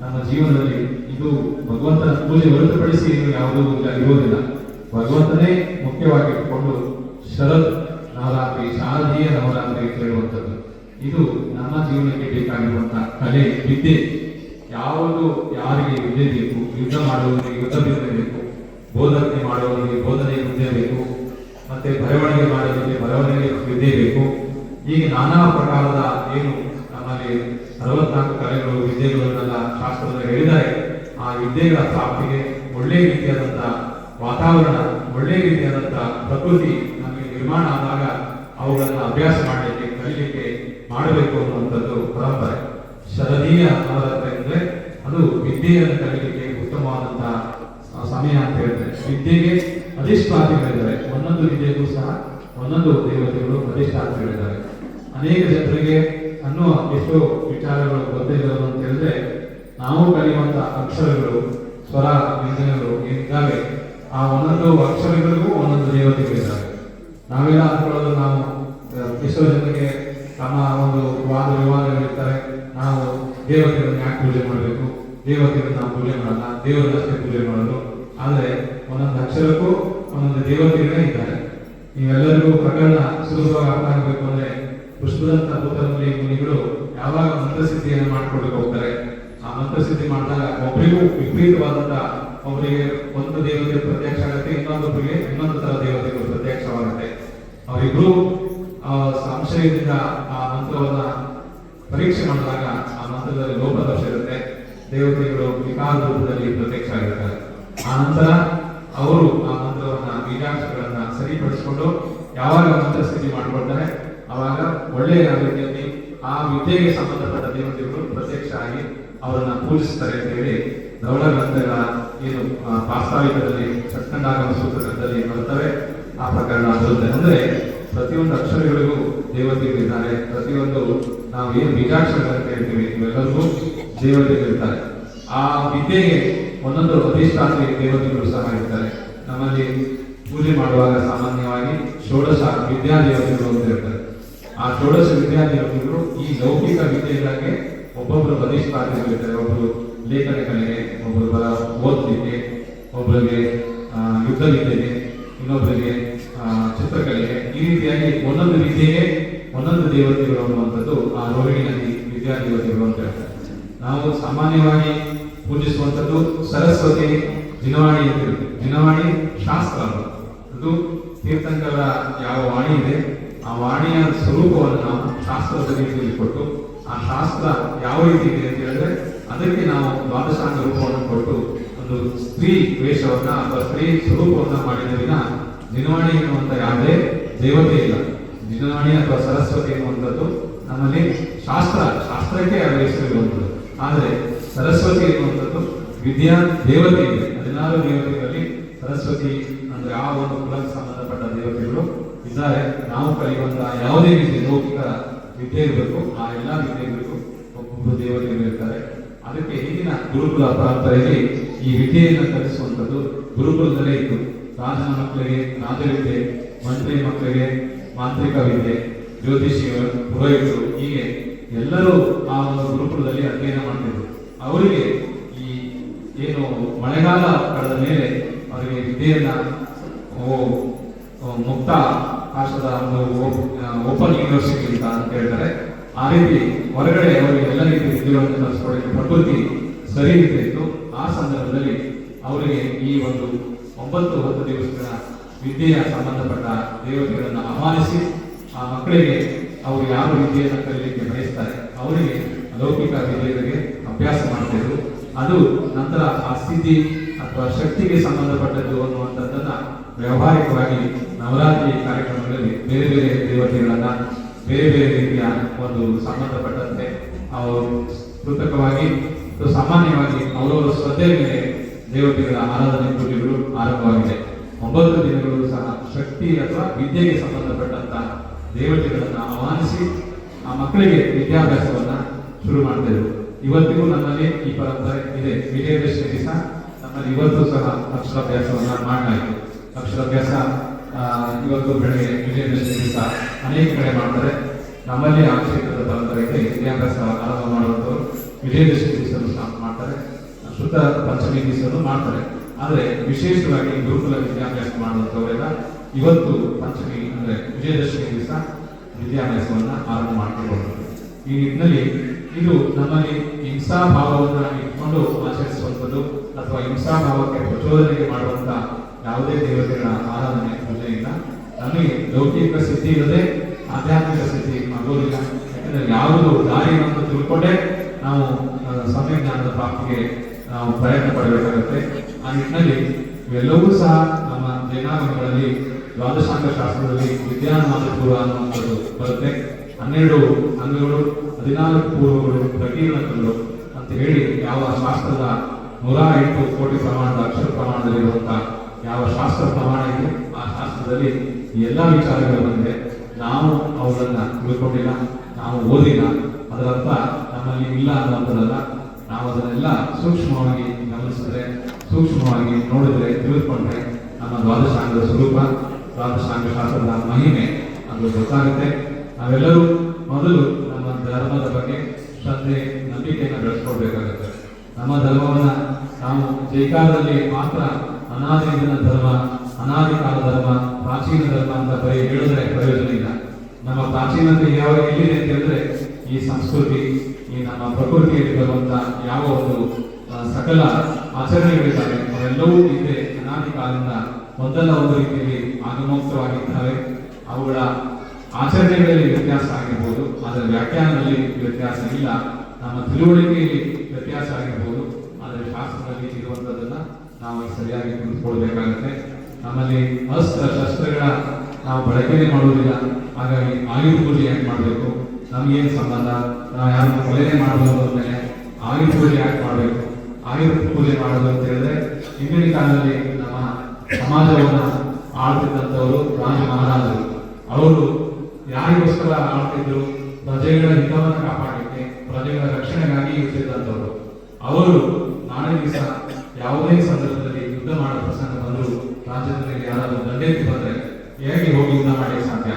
ನಮ್ಮ ಜೀವನದಲ್ಲಿ ಇದು ಭಗವಂತನ ಪೂಜೆ ಹೊರತುಪಡಿಸಿ ಏನು ಯಾವುದೂ ಇರುವುದಿಲ್ಲ. ಭಗವಂತನೇ ಮುಖ್ಯವಾಗಿ ಇಟ್ಟುಕೊಂಡು ಶರದ್ ನವರಾತ್ರಿ, ಶಾರದೀಯ ನವರಾತ್ರಿ ಹೇಳುವಂಥದ್ದು ಇದು ನಮ್ಮ ಜೀವನಕ್ಕೆ ಬೇಕಾಗಿರುವಂತಹ ಕಲೆ, ವಿದ್ಯೆ. ಯಾವುದು ಯಾರಿಗೆ ವಿದ್ಯೆ ಬೇಕು, ಯುದ್ಧ ಮಾಡುವವರಿಗೆ ಯುದ್ಧ ವಿದ್ಯೆ ಬೇಕು, ಬೋಧನೆ ಮಾಡುವವರಿಗೆ ಬೋಧನೆ ವಿದ್ಯೆ ಬೇಕು, ಮತ್ತೆ ಬರವಣಿಗೆ ಮಾಡಲಿಕ್ಕೆ ಬರವಣಿಗೆ ವಿದ್ಯೆ ಬೇಕು. ಹೀಗೆ ನಾನಾ ಪ್ರಕಾರದ ಏನು ನಮ್ಮಲ್ಲಿ 64 ಕಲೆಗಳು ವಿದ್ಯೆಗಳನ್ನೆಲ್ಲ ಶಾಸ್ತ್ರದಲ್ಲಿ ಹೇಳಿದ್ದಾರೆ. ಆ ವಿದ್ಯೆಗಳ ಪ್ರಾಪ್ತಿಗೆ ಒಳ್ಳೆಯ ರೀತಿಯಾದಂತಹ ವಾತಾವರಣ, ಒಳ್ಳೆಯ ರೀತಿಯಾದಂತಹ ಪ್ರಕೃತಿ ನಮಗೆ ನಿರ್ಮಾಣ ಆದಾಗ ಅವುಗಳನ್ನು ಅಭ್ಯಾಸ ಮಾಡಲಿಕ್ಕೆ, ಕಲಿಲಿಕ್ಕೆ ಮಾಡಬೇಕು ಅನ್ನುವಂಥದ್ದು ಪರಂಪರೆ. ಶರದೀಯ ನವರಾತ್ರಿ ಅಂದ್ರೆ ಅದು ವಿದ್ಯೆಯನ್ನು ಕಲಿಯಲಿಕ್ಕೆ ಉತ್ತಮವಾದಂತಹ ಸಮಯ ಅಂತ ಹೇಳ್ತಾರೆ. ವಿದ್ಯೆಗೆ ಅಧಿಷ್ಠಾತಿಗಳಿದ್ದಾರೆ. ಒಂದೊಂದು ವಿದ್ಯೆಗೂ ಸಹ ಒಂದೊಂದು ದೇವತೆಗಳು ಅಧಿಷ್ಠಾತಿಗಳಿದ್ದಾರೆ. ಅನೇಕ ಜನರಿಗೆ ಅನ್ನುವ ಎಷ್ಟೋ ವಿಚಾರಗಳು ಗೊತ್ತಿರೋದು ಅಂತ ಹೇಳಿದ್ರೆ, ನಾವು ಕಲಿಯುವಂತಹ ಅಕ್ಷರಗಳು, ಸ್ವರ ವ್ಯಂಜನಗಳು ಏನಿದ್ದಾವೆ, ಆ ಒಂದೊಂದು ಅಕ್ಷರಗಳಿಗೂ ಒಂದೊಂದು ದೇವತೆಗಳಿದ್ದಾರೆ. ನಾವೆಲ್ಲ ಅಂದ್ಕೊಳ್ಳೋದು, ನಾವು ಎಷ್ಟೋ ಜನರಿಗೆ ತಮ್ಮ ಒಂದು ವಾದ ವಿವಾದಗಳಿರ್ತಾರೆ. ನಾವು ದೇವತೆಗಳನ್ನ ಯಾಕೆ ಪೂಜೆ ಮಾಡಬೇಕು, ದೇವತೆಗಳನ್ನ ನಾವು ಪೂಜೆ ಮಾಡಲ್ಲ, ದೇವರನ್ನಷ್ಟೇ ಪೂಜೆ ಮಾಡೋದು. ಆದರೆ ಒಂದೊಂದು ಅಕ್ಷರಕ್ಕೂ ಒಂದೊಂದು ದೇವತೆಗಳೇ ಇದ್ದಾರೆ. ನೀವೆಲ್ಲರಿಗೂ ಪ್ರಕರಣ ಸುಲಭವಾಗಿ ಅರ್ಥ ಆಗಬೇಕು ಅಂದ್ರೆ, ಪುಷ್ಪದಂತ ಭೂತರಲ್ಲಿ ಮುನಿಗಳು ಯಾವಾಗ ಮಂತ್ರಸಿದ್ಧಿಯನ್ನು ಮಾಡ್ಕೊಳ್ಬೇಕು ಹೋಗ್ತಾರೆ. ಆ ಮಂತ್ರಸಿದ್ಧಿ ಮಾಡಿದಾಗ ಒಬ್ಬರಿಗೂ ವಿಪರೀತವಾದಂತಹ, ಒಬ್ಬರಿಗೆ ಒಂದು ದೇವತೆ ಪ್ರತ್ಯಕ್ಷ ಆಗುತ್ತೆ, ಇನ್ನೊಂದೊಬ್ಬರಿಗೆ ಇನ್ನೊಂದು ತರ ದೇವತೆಗಳು ಪ್ರತ್ಯಕ್ಷವಾಗುತ್ತೆ. ಅವರಿಬ್ರು ಸಂಶಯದಿಂದ ಆ ಮಂತ್ರವನ್ನ ಪರೀಕ್ಷೆ ಮಾಡಿದಾಗ ಆ ಮಂತ್ರದಲ್ಲಿ ಲೋಪದೋಷ ಇರುತ್ತೆ. ದೇವತೆಗಳು ವಿಕಾರ ರೂಪದಲ್ಲಿ ಪ್ರತ್ಯಕ್ಷ ಆಗಿರ್ತಾರೆ. ಆ ನಂತರ ಅವರು ಆ ಮಂತ್ರವನ್ನ, ಬೀಜಾಕ್ಷರಗಳನ್ನ ಸರಿಪಡಿಸಿಕೊಂಡು ಯಾವಾಗ ಮಂತ್ರಸ್ಥಿತಿ ಮಾಡ್ಕೊಳ್ತಾರೆ, ಅವಾಗ ಒಳ್ಳೆಯ ರೀತಿಯಲ್ಲಿ ಆ ವಿದ್ಯೆಗೆ ಸಂಬಂಧಪಟ್ಟ ದೇವತೆಗಳು ಪ್ರತ್ಯಕ್ಷ ಆಗಿ ಅವರನ್ನ ಪೂಜಿಸ್ತಾರೆ ಅಂತ ಹೇಳಿ ಧವಳ ಗ್ರಂಥಗಳ ಏನು ಪ್ರಾಸ್ತಾವಿಕದಲ್ಲಿ ಷಟ್ಕಂಡಾಗಮ ಸೂತ್ರದಲ್ಲಿ ಬರ್ತವೆ. ಆ ಪ್ರಕರಣ ಬರುತ್ತೆ. ಅಂದ್ರೆ ಪ್ರತಿಯೊಂದು ಅಕ್ಷರಗಳಿಗೂ ದೇವತೆಗಳಿದ್ದಾರೆ. ಪ್ರತಿಯೊಂದು ನಾವು ಏನು ಬೀಜಾಕ್ಷರಗಳಂತ ಹೇಳ್ತೀವಿ, ಇವೆಲ್ಲರಿಗೂ ದೇವತೆಗಳಿರ್ತಾರೆ. ಆ ವಿದ್ಯೆಗೆ ಒಂದೊಂದು ಅಧಿಷ್ಠಾತ್ರಿ ದೇವತೆಗಳು ಸಹ ಇರ್ತಾರೆ. ನಮ್ಮಲ್ಲಿ ಪೂಜೆ ಮಾಡುವಾಗ ಸಾಮಾನ್ಯವಾಗಿ ಷೋಡಶ ವಿದ್ಯಾದೇವತೆಗಳು ಅಂತ ಇರ್ತಾರೆ. ಆ ಷೋಡಶ ವಿದ್ಯಾದೇವತೆಗಳು ಈ ಲೌಕಿಕ ವಿದ್ಯೆಗಳಿಗೆ ಒಬ್ಬೊಬ್ಬರು ಅಧಿಷ್ಠಾತ್ರಿಗಳಿರ್ತಾರೆ. ಒಬ್ಬರು ಲೇಖನ ಕಲೆಗೆ, ಒಬ್ಬರು ಓದಲಿಕ್ಕೆ, ಒಬ್ಬರಿಗೆ ಯುದ್ಧ ವಿದ್ಯೆಗೆ, ಇನ್ನೊಬ್ಬರಿಗೆ ಚಿತ್ರಕಲೆಗೆ, ಈ ರೀತಿಯಾಗಿ ಒಂದೊಂದು ವಿದ್ಯೆಗೆ ಒಂದೊಂದು ದೇವತೆಗಳು ಅನ್ನುವಂಥದ್ದು ಆ ರೋಹಿಣಿಯಲ್ಲಿ ವಿದ್ಯಾದೇವತೆಗಳು ಅಂತ ಹೇಳ್ತಾರೆ. ನಾವು ಸಾಮಾನ್ಯವಾಗಿ ಪೂಜಿಸುವಂಥದ್ದು ಸರಸ್ವತಿ ಜಿನವಾಣಿ ಅಂತ ಇರುತ್ತೆ. ಜಿನವಾಣಿ ಶಾಸ್ತ್ರ, ಅದು ತೀರ್ಥಂಕರ ಯಾವ ವಾಣಿ ಇದೆ ಆ ವಾಣಿಯ ಸ್ವರೂಪವನ್ನು ನಾವು ಶಾಸ್ತ್ರದ ರೀತಿಯಲ್ಲಿ ಕೊಟ್ಟು, ಆ ಶಾಸ್ತ್ರ ಯಾವ ರೀತಿ ಇದೆ ಅಂತ ಹೇಳಿದ್ರೆ ಅದಕ್ಕೆ ನಾವು ದ್ವಾದಶಾಂಗ ರೂಪವನ್ನು ಕೊಟ್ಟು ಒಂದು ಸ್ತ್ರೀ ವೇಷವನ್ನ ಅಥವಾ ಸ್ತ್ರೀ ಸ್ವರೂಪವನ್ನ ಮಾಡಿದ ವಿನ ಜಿನವಾಣಿ ಎನ್ನುವಂತ ಯಾವುದೇ ದೇವತೆ ಇಲ್ಲ. ಜಿನವಾಣಿ ಅಥವಾ ಸರಸ್ವತಿ ಎನ್ನುವಂಥದ್ದು ನಮ್ಮಲ್ಲಿ ಶಾಸ್ತ್ರಕ್ಕೆ ಅದು ಹೆಸರಿರುವಂಥದ್ದು. ಆದರೆ ಸರಸ್ವತಿ ಎನ್ನುವಂಥದ್ದು ವಿದ್ಯಾ ದೇವತೆ ಇದೆ. 16 ದೇವತೆಗಳಲ್ಲಿ ಸರಸ್ವತಿ ಅಂದ್ರೆ ಆ ಒಂದು ಕುಲಕ್ಕೆ ಸಂಬಂಧಪಟ್ಟ ದೇವತೆಗಳು ಇದ್ದಾರೆ. ನಾವು ಕಲಿಯುವಂತಹ ಯಾವುದೇ ವಿದ್ಯೆ, ಲೌಕಿಕ ವಿದ್ಯೆ ಇರಬೇಕು, ಆ ಎಲ್ಲಾ ವಿದ್ಯೆಗಳಿಗೂ ಒಬ್ಬೊಬ್ಬರು ದೇವತೆಗಳು ಇರ್ತಾರೆ. ಅದಕ್ಕೆ ಈಗಿನ ಗುರುಕುಲ ಪರಂಪರೆಯಲ್ಲಿ ಈ ವಿದ್ಯೆಯನ್ನು ಕಲಿಸುವಂಥದ್ದು ಗುರುಕುಲದಲ್ಲೇ ಇತ್ತು. ರಾಜನ ಮಕ್ಕಳಿಗೆ ರಾಜವಿದ್ಯೆ, ಮಂತ್ರಿ ಮಕ್ಕಳಿಗೆ ಮಾಂತ್ರಿಕ ವಿದ್ಯೆ, ಜ್ಯೋತಿಷಿಗಳು, ಪುರೋಹಿತರು, ಹೀಗೆ ಎಲ್ಲರೂ ಆ ಒಂದು ಗುರುಕುಲದಲ್ಲಿ ಅಧ್ಯಯನ ಮಾಡ್ತಿದ್ರು. ಅವರಿಗೆ ಈ ಏನು ಮಳೆಗಾಲ ಕಳೆದ ಮೇಲೆ ಅವರಿಗೆ ವಿದ್ಯೆಯನ್ನ ಮುಕ್ತ ಆಕಾಶದ ಒಂದು ಓಪನ್ ಯೂನಿವರ್ಸಿಟಿ ಅಂತ ಹೇಳ್ತಾರೆ. ಆ ರೀತಿ ಹೊರಗಡೆ ಅವರಿಗೆ ಎಲ್ಲ ರೀತಿ ವಿದ್ಯೆಗಳನ್ನು ಕಲಿಸ್ಕೊಳ್ಳಿಕ್ಕೆ ಪ್ರಕೃತಿ ಸರಿ ಇತ್ತು. ಆ ಸಂದರ್ಭದಲ್ಲಿ ಅವರಿಗೆ ಈ ಒಂದು 9-10 ದಿವಸಗಳ ವಿದ್ಯೆಯ ಸಂಬಂಧಪಟ್ಟ ದೇವತೆಗಳನ್ನು ಆಹ್ವಾನಿಸಿ ಆ ಮಕ್ಕಳಿಗೆ ಅವರು ಯಾರು ವಿದ್ಯೆಯನ್ನು ಕಲಿಯಲಿಕ್ಕೆ ಬಯಸ್ತಾರೆ ಅವರಿಗೆ ಲೌಕಿಕ ವಿದ್ಯೆಗಳಿಗೆ ಅಭ್ಯಾಸ ಮಾಡ್ತಿದ್ರು. ಅದು ನಂತರ ಆ ಸ್ಥಿತಿ ಅಥವಾ ಶಕ್ತಿಗೆ ಸಂಬಂಧಪಟ್ಟದ್ದು ಅನ್ನುವಂಥದ್ದನ್ನ ವ್ಯಾವಹಾರಿಕವಾಗಿ ನವರಾತ್ರಿ ಕಾರ್ಯಕ್ರಮಗಳಲ್ಲಿ ಬೇರೆ ಬೇರೆ ದೇವತೆಗಳನ್ನ ಬೇರೆ ಬೇರೆ ರೀತಿಯ ಒಂದು ಸಂಬಂಧಪಟ್ಟಂತೆ ಅವರು ಕೃತಕವಾಗಿ ಸಾಮಾನ್ಯವಾಗಿ ಅವರವರ ಶ್ರದ್ಧೆ ಮೇಲೆ ದೇವತೆಗಳ ಆರಾಧನೆ ಪೂಜೆಗಳು ಆರಂಭವಾಗಿದೆ. 9 ದಿನಗಳು ಸಹ ಶಕ್ತಿ ಅಥವಾ ವಿದ್ಯೆಗೆ ಸಂಬಂಧಪಟ್ಟಂತ ದೇವತೆಗಳನ್ನ ಆಹ್ವಾನಿಸಿ ಆ ಮಕ್ಕಳಿಗೆ ವಿದ್ಯಾಭ್ಯಾಸವನ್ನ ಶುರು ಮಾಡ್ತಿದ್ರು. ಇವತ್ತಿಗೂ ನಮ್ಮಲ್ಲಿ ಈ ಪರಂಪರೆ ಇದೆ. ವಿಜಯದಶಮಿ ದಿವಸ ನಮ್ಮಲ್ಲಿ ಇವತ್ತು ಸಹ ಅಕ್ಷರಾಭ್ಯಾಸವನ್ನ ಮಾಡಲಾಯಿತು. ಅಕ್ಷರಾಭ್ಯಾಸ ಇವತ್ತು ಬೆಳಗ್ಗೆ ವಿಜಯದಶಮಿ ದಿವಸ ಅನೇಕ ಕಡೆ ಮಾಡ್ತಾರೆ. ನಮ್ಮಲ್ಲಿ ಆ ಕ್ಷೇತ್ರದ ಪರಂಪರೆ ಇದೆ. ವಿದ್ಯಾಭ್ಯಾಸ ಆರಂಭ ಮಾಡುವಂಥವ್ರು ವಿಜಯದಶಮಿ ದಿವಸ ಮಾಡ್ತಾರೆ, ಶುದ್ಧ ಪಂಚಮಿ ದಿವಸ ಮಾಡ್ತಾರೆ. ಆದರೆ ವಿಶೇಷವಾಗಿ ಗುರುಕುಲ ವಿದ್ಯಾಭ್ಯಾಸ ಮಾಡುವಂಥವರೆಲ್ಲ ಇವತ್ತು ಪಂಚಮಿ ಅಂದ್ರೆ ವಿಜಯದಶಮಿ ದಿವಸ ವಿದ್ಯಾಭ್ಯಾಸವನ್ನ ಆರಂಭ ಮಾಡ್ತಿರ್ಬೋದು. ಈ ನಿಟ್ಟಿನಲ್ಲಿ ಇದು ನಮ್ಮಲ್ಲಿ ಹಿಂಸಾ ಭಾವವನ್ನು ಇಟ್ಕೊಂಡು ಆಚರಿಸುವಂಥದ್ದು ಅಥವಾ ಹಿಂಸಾ ಭಾವಕ್ಕೆ ಪ್ರಚೋದನೆಗೆ ಮಾಡುವಂತ ಯಾವುದೇ ದೇವತೆಗಳ ಆರಾಧನೆ ಪೂಜೆ ಇಲ್ಲ. ನಮಗೆ ಲೌಕಿಕ ಸ್ಥಿತಿ ಇಲ್ಲದೆ ಆಧ್ಯಾತ್ಮಿಕ ಸ್ಥಿತಿ ಆಗೋದಿಲ್ಲ. ಯಾಕಂದ್ರೆ ಯಾವುದು ದಾರಿಯನ್ನು ಅಂತ ತಿಳ್ಕೊಂಡೇ ನಾವು ಸಮಯ ಜ್ಞಾನದ ಪ್ರಾಪ್ತಿಗೆ ನಾವು ಪ್ರಯತ್ನ ಪಡಬೇಕಾಗುತ್ತೆ. ಆ ನಿಟ್ಟಿನಲ್ಲಿ ಇವೆಲ್ಲವೂ ಸಹ ನಮ್ಮ ಜೈನಾಗಮಗಳಲ್ಲಿ ದ್ವಾದಶಾಂಗ ಶಾಸ್ತ್ರದಲ್ಲಿ ವಿದ್ಯಾನುಮಾನ ಪೂರ್ವ ಅನ್ನುವಂಥದ್ದು ಬರುತ್ತೆ. 12 ಅಂಗಗಳು, 14 ಪೂರ್ವಗಳು, ಪ್ರಕೀರ್ಣಕಗಳು ಅಂತ ಹೇಳಿ ಯಾವ ಶಾಸ್ತ್ರದ 108 ಕೋಟಿ ಪ್ರಮಾಣದ ಅಕ್ಷರ ಪ್ರಮಾಣದಲ್ಲಿರುವಂತಹ ಯಾವ ಶಾಸ್ತ್ರ ಪ್ರಮಾಣ ಇದೆ ಆ ಶಾಸ್ತ್ರದಲ್ಲಿ ಈ ಎಲ್ಲ ವಿಚಾರಗಳು ಬಂದಿದೆ. ನಾವು ಅವುಗಳನ್ನ ತಿಳ್ಕೊಂಡಿಲ್ಲ, ನಾವು ಓದಿಲ್ಲ, ಅದರರ್ಥ ನಮ್ಮಲ್ಲಿ ಇಲ್ಲ ಅನ್ನುವಂಥದ್ದಲ್ಲ. ನಾವು ಅದನ್ನೆಲ್ಲ ಸೂಕ್ಷ್ಮವಾಗಿ ಗಮನಿಸಿದ್ರೆ, ಸೂಕ್ಷ್ಮವಾಗಿ ನೋಡಿದ್ರೆ, ತಿಳಿದುಕೊಂಡ್ರೆ ನಮ್ಮ ದ್ವಾದಶಾಂಗದ ಸ್ವರೂಪ, ದ್ವಾದಶಾಂಗ ಶಾಸ್ತ್ರದ ಮಹಿಮೆ ಅದು ಗೊತ್ತಾಗುತ್ತೆ. ನಾವೆಲ್ಲರೂ ಮೊದಲು ನಮ್ಮ ಧರ್ಮದ ಬಗ್ಗೆ ಶ್ರದ್ಧೆ, ನಂಬಿಕೆಯನ್ನು ಬೆಳೆಸ್ಕೊಳ್ಬೇಕಾಗುತ್ತೆ. ನಮ್ಮ ಧರ್ಮವನ್ನ ನಾವು ಜೈಕಾರದಲ್ಲಿ ಮಾತ್ರ ಅನಾದಿ ದಿನ ಧರ್ಮ, ಅನಾದಿ ಕಾಲ ಧರ್ಮ, ಪ್ರಾಚೀನ ಧರ್ಮ ಅಂತ ಬರೀ ಹೇಳಿದ್ರೆ ಪ್ರಯೋಜನ ಇಲ್ಲ. ನಮ್ಮ ಪ್ರಾಚೀನತೆ ಯಾವ ಎಲ್ಲಿದೆ ಅಂತ ಹೇಳಿದ್ರೆ ಈ ಸಂಸ್ಕೃತಿ, ಈ ನಮ್ಮ ಪ್ರಕೃತಿಯಲ್ಲಿ ಬರುವಂತ ಯಾವ ಒಂದು ಸಕಲ ಆಚರಣೆಗಳಿದ್ದಾವೆ ಅವೆಲ್ಲವೂ ಇದೆ ಅನಾದಿ ಕಾಲದಿಂದ ಒಂದಲ್ಲ ಒಂದು ರೀತಿಯಲ್ಲಿ ಆಗಮೋಕ್ತವಾಗಿದ್ದಾವೆ. ಅವುಗಳ ಆಚರಣೆಗಳಲ್ಲಿ ವ್ಯತ್ಯಾಸ ಆಗಿರ್ಬೋದು, ಅದರ ವ್ಯಾಖ್ಯಾನದಲ್ಲಿ ವ್ಯತ್ಯಾಸ ಇಲ್ಲ, ನಮ್ಮ ತಿಳುವಳಿಕೆಯಲ್ಲಿ ವ್ಯತ್ಯಾಸ ಆಗಿರ್ಬೋದು, ಆದರೆ ಶಾಸ್ತ್ರದಲ್ಲಿ ಇರುವಂಥದ್ದನ್ನ ನಾವು ಸರಿಯಾಗಿ ತಿಳಿದುಕೊಳ್ಬೇಕಾಗುತ್ತೆ. ನಮ್ಮಲ್ಲಿ ಅಸ್ತ್ರ ಶಸ್ತ್ರಗಳ ನಾವು ಬಳಕೆನೇ ಮಾಡುವುದಿಲ್ಲ, ಹಾಗಾಗಿ ಆಯುಧ ಪೂಜೆ ಯಾಕೆ ಮಾಡಬೇಕು, ನಮಗೇನು ಸಂಬಂಧ, ನಾವು ಯಾರನ್ನು ಕೊಲೆನೇ ಮಾಡಬಹುದು ಅಂದ್ಮೇಲೆ ಆಯುಧ ಪೂಜೆ ಯಾಕೆ ಮಾಡಬೇಕು? ಆಯುಧ ಪೂಜೆ ಮಾಡೋದು ಅಂತ ಹೇಳಿದ್ರೆ ಹಿಂದಿನ ಕಾಲದಲ್ಲಿ ನಮ್ಮ ಸಮಾಜವನ್ನು ಆಳ್ತಿದ್ದಂಥವರು ರಾಜ ಮಹಾರಾಜರು. ಅವರು ಯಾರಿಗೋಸ್ಕರ ಆಳ್ತಿದ್ರು? ಪ್ರಜೆಗಳ ಹಿತವನ್ನು ಕಾಪಾಡಲಿಕ್ಕೆ, ಪ್ರಜೆಗಳ ರಕ್ಷಣೆಗಾಗಿ ಇರ್ತಿದ್ದಂಥವ್ರು. ಅವರು ನಾಳೆ ದಿವಸ ಯಾವುದೇ ಸಂದರ್ಭದಲ್ಲಿ ಯುದ್ಧ ಮಾಡೋ ಪ್ರಸಂಗ ಬಂದರೂ ರಾಜ್ಯದಲ್ಲಿ ಯಾರಾದರೂ ದಂಡೆತ್ತಿ ಬಂದ್ರೆ ಹೇಗೆ ಹೋಗಿ ಯುದ್ಧ ಮಾಡಲಿಕ್ಕೆ ಸಾಧ್ಯ?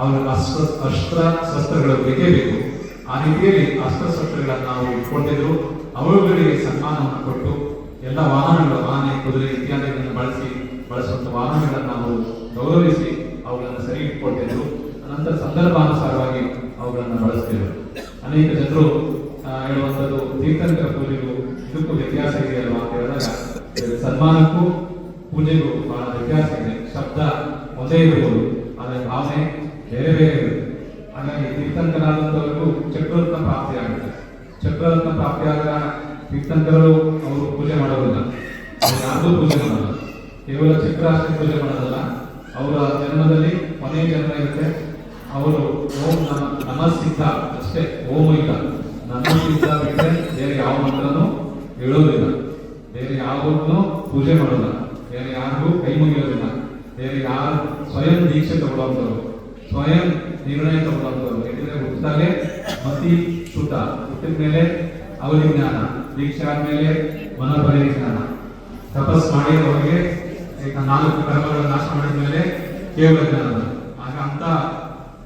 ಅವರು ಅಸ್ತ್ರ ಶಸ್ತ್ರಗಳು ಬೇಕೇ ಬೇಕು. ಆ ರೀತಿಯಲ್ಲಿ ಅಸ್ತ್ರ ಶಸ್ತ್ರಗಳನ್ನು ನಾವು ಇಟ್ಕೊಂಡಿದ್ರು. ಅವುಗಳಿಗೆ ಸನ್ಮಾನವನ್ನು ಕೊಟ್ಟು ಎಲ್ಲ ವಾಹನಗಳು, ಆನೆ, ಕುದುರೆ ಇತ್ಯಾದಿಗಳನ್ನು ಬಳಸುವಂತ ವಾಹನಗಳನ್ನು ನಾವು ಗೌರವಿಸಿ ಅವುಗಳನ್ನು ಸರಿ ಇಟ್ಕೊಳ್ತಿದ್ರು. ನಂತರ ಸಂದರ್ಭಾನುಸಾರವಾಗಿ ಅವುಗಳನ್ನು ಬಳಸ್ತಿದ್ರು. ಅನೇಕ ಜನರು ಹೇಳುವಂಥದ್ದು ತೀರ್ಥಂಕರ ಪೂಜೆಗೂ ಇದಕ್ಕೂ ವ್ಯತ್ಯಾಸ ಇದೆ ಅಲ್ವಾ ಅಂತ ಹೇಳಿದಾಗ, ಸನ್ಮಾನಕ್ಕೂ ಪೂಜೆಗೂ ಬಹಳ ವ್ಯತ್ಯಾಸ ಇದೆ. ಶಬ್ದ ಒಂದೇ ಇರಬಹುದು, ಆದರೆ ಭಾವನೆ ಬೇರೆ ಬೇರೆ ಇರುತ್ತೆ. ಹಾಗಾಗಿ ತೀರ್ಥಂಕರಾದಂಥವರಿಗೂ ಚಕ್ರರತ್ನ ಪ್ರಾಪ್ತಿ ಆಗುತ್ತೆ. ಚಕ್ರರತ್ನ ಪ್ರಾಪ್ತಿಯಾದ ತೀರ್ಥಂಕರರು ಅವರು ಪೂಜೆ ಮಾಡೋದಿಲ್ಲ, ಯಾರಿಗೂ ಪೂಜೆ ಮಾಡಲ್ಲ. ಕೇವಲ ಚಕ್ರ ಅಷ್ಟೇ ಪೂಜೆ ಮಾಡೋದಲ್ಲ, ಅವರ ಜನ್ಮದಲ್ಲಿ ಕೊನೆಯ ಜನ್ಮ ಇರುತ್ತೆ. ಅವರು ಓಂ ನಮ ಸಿದ್ಧ ಅಷ್ಟೇ, ಓಂ ಇಲ್ಲ, ನಮ್ಮ ಸಿದ್ಧ ಬಿಟ್ಟರೆ ಬೇರೆ ಯಾವ ಮಂತ್ರನೂ ಹೇಳೋದಿಲ್ಲ, ಬೇರೆ ಯಾವುದನ್ನು ಪೂಜೆ ಮಾಡೋಲ್ಲ, ಬೇರೆ ಯಾರಿಗೂ ಕೈ ಮುಗಿಯೋದಿಲ್ಲ, ಬೇರೆ ಯಾರು ಸ್ವಯಂ ದೀಕ್ಷೆ ತಗೊಳ್ಳೋಂಥವ್ರು, ಸ್ವಯಂ ನಿರ್ಣಯ ತಗೊಳ್ಳೋಂಥವ್ರು. ಯಾಕಂದ್ರೆ ಹುಟ್ಟಿದಾಗೆ ಮತಿ ಶುದ್ಧ, ಹುಟ್ಟಿದ ಮೇಲೆ ಅವರಿಗೆ ಜ್ಞಾನ, ದೀಕ್ಷೆ ಆದ್ಮೇಲೆ ಮನೋಪರಿ ಜ್ಞಾನ, ತಪಸ್ ಮಾಡಿ ಅವರಿಗೆ 4 ಕರ್ಮಗಳನ್ನು ನಾಶ ಮಾಡಿದ ಮೇಲೆ ಕೇವಲ ಜ್ಞಾನ. ಆಗ ಅಂತ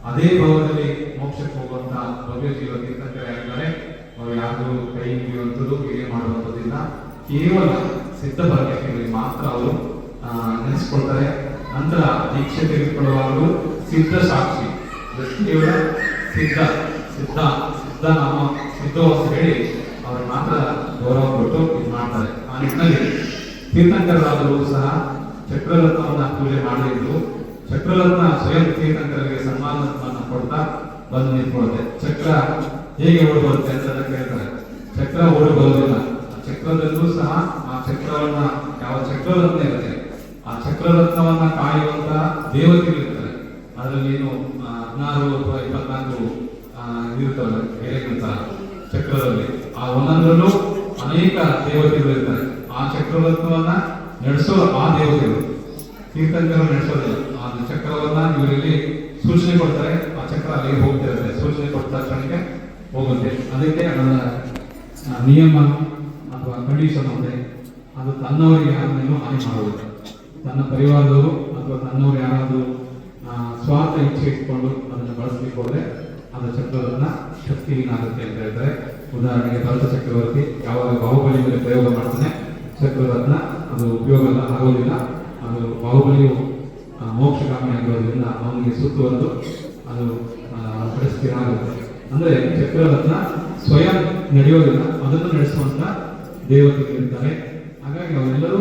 ಅದೇ ಭಾವದಲ್ಲಿ ಮೋಕ್ಷಕ್ಕೆ ಹೋಗುವಂತ ಭವ್ಯ ಜೀವ ತೀರ್ಥಂಕರೇ ಆಗಿದ್ದಾರೆ. ಅವರು ಯಾರಿಗೂ ಕೈ ಮುಗಿಯುವಂಥದ್ದು, ಹೀಗೆ ಮಾಡುವಂಥದ್ದಿಲ್ಲ. ಕೇವಲ ಸಿದ್ಧ ಬರಬೇಕೆಂದು ಮಾತ್ರ ಅವರು ನೆನೆಸ್ಕೊಳ್ತಾರೆ. ನಂತರ ದೀಕ್ಷೆ ತೆಗೆದುಕೊಳ್ಳುವಾಗಲೂ ಸಿದ್ಧ ಸಾಕ್ಷಿ, ಕೇವಲ ಸಿದ್ಧ ಸಿದ್ಧ ಸಿದ್ಧ ನಮ್ಮ ಸಿದ್ಧ ಅಂತ ಹೇಳಿ ಅವರು ಮಾತ್ರ ಗೌರವ ಕೊಟ್ಟು ಇದು ಮಾಡ್ತಾರೆ. ಆ ನಿಟ್ಟಿನಲ್ಲಿ ತೀರ್ಥಂಕರಾದರೂ ಸಹ ಚಕ್ರರತ್ನವನ್ನ ಪೂಜೆ ಮಾಡಿದ್ರು. ಚಕ್ರರತ್ನ ಸ್ವಯಂ ತೀರ್ಥಂಕರಿಗೆ ಸನ್ಮಾನವನ್ನು ಕೊಡ್ತಾ ಬಂದು ನಿಂತ್ಕೊಳ್ಳುತ್ತೆ. ಚಕ್ರ ಹೇಗೆ ಓಡಿ ಬರುತ್ತೆ ಅಂತ ಕೇಳ್ತಾರೆ. ಚಕ್ರ ಓಡಿ ಬರೋದಿಲ್ಲ. ಚಕ್ರದಲ್ಲೂ ಸಹ ಆ ಚಕ್ರವನ್ನ, ಯಾವ ಚಕ್ರರತ್ನ ಇರುತ್ತೆ ಆ ಚಕ್ರರತ್ನವನ್ನ ಕಾಯುವಂತ ದೇವತೆಗಳು ಇರ್ತಾರೆ. ಅದರಲ್ಲಿ ಏನು 16 ಅಥವಾ 24 ಇರುತ್ತವೆ ಬೇರೆ ಚಕ್ರದಲ್ಲಿ. ಆ ಒಂದೊಂದರಲ್ಲೂ ಅನೇಕ ದೇವತೆಗಳು ಇರ್ತಾರೆ. ಆ ಚಕ್ರರತ್ನವನ್ನ ನಡೆಸೋ ಆ ದೇವತೆಗಳು, ತೀರ್ಥಂಕರು ನಡೆಸೋದಿಲ್ಲ. ಆ ಚಕ್ರವನ್ನ ಇವರಲ್ಲಿ ಸೂಚನೆ ಕೊಡ್ತಾರೆ, ಆ ಚಕ್ರ ಅಲ್ಲಿಗೆ ಹೋಗ್ತಿರುತ್ತೆ. ಸೂಚನೆ ಕೊಟ್ಟ ತಕ್ಷಣಕ್ಕೆ ಹೋಗುತ್ತೆ. ಅದಕ್ಕೆ ಅದರ ನಿಯಮ ಅಥವಾ ಕಂಡೀಷನ್ ಇದೆ. ಅದು ತನ್ನವರಿಗೆ ಯಾರನ್ನೇನು ಹಾನಿ ಮಾಡುವುದಿಲ್ಲ. ತನ್ನ ಪರಿವಾರದವರು ಅಥವಾ ತನ್ನವರು ಯಾರಾದರೂ ಸ್ವಾರ್ಥ ಇಚ್ಛೆ ಇಟ್ಕೊಂಡು ಅದನ್ನು ಬಳಸಲಿಕ್ಕೆ ಹೋದ್ರೆ ಅದು ಚಕ್ರವನ್ನ ಶಕ್ತಿಹೀನ ಆಗುತ್ತೆ ಅಂತ ಹೇಳ್ತಾರೆ. ಉದಾಹರಣೆಗೆ ಭರತ ಚಕ್ರವರ್ತಿ ಯಾವಾಗ ಬಾಹುಬಲಿ ಮೇಲೆ ಪ್ರಯೋಗ ಮಾಡ್ತಾನೆ, ಚಕ್ರರತ್ನ ಅದು ಉಪಯೋಗ ಆಗೋದಿಲ್ಲ. ಅದು ಬಾಹುಬಲಿಯು ಮೋಕ್ಷಗಾಮಿ ಆಗಿರೋದ್ರಿಂದ ಅವನಿಗೆ ಸುತ್ತುವರೆದು ಅದು ಪರಿಸ್ಥಿತಿ ಆಗುತ್ತೆ. ಅಂದ್ರೆ ಚಕ್ರರತ್ನ ಸ್ವಯಂ ನಡೆಯೋದಿಲ್ಲ, ಅದನ್ನು ನಡೆಸುವಂತ ದೇವತೆಗಳಿರ್ತಾರೆ. ಹಾಗಾಗಿ ಅವರೆಲ್ಲರೂ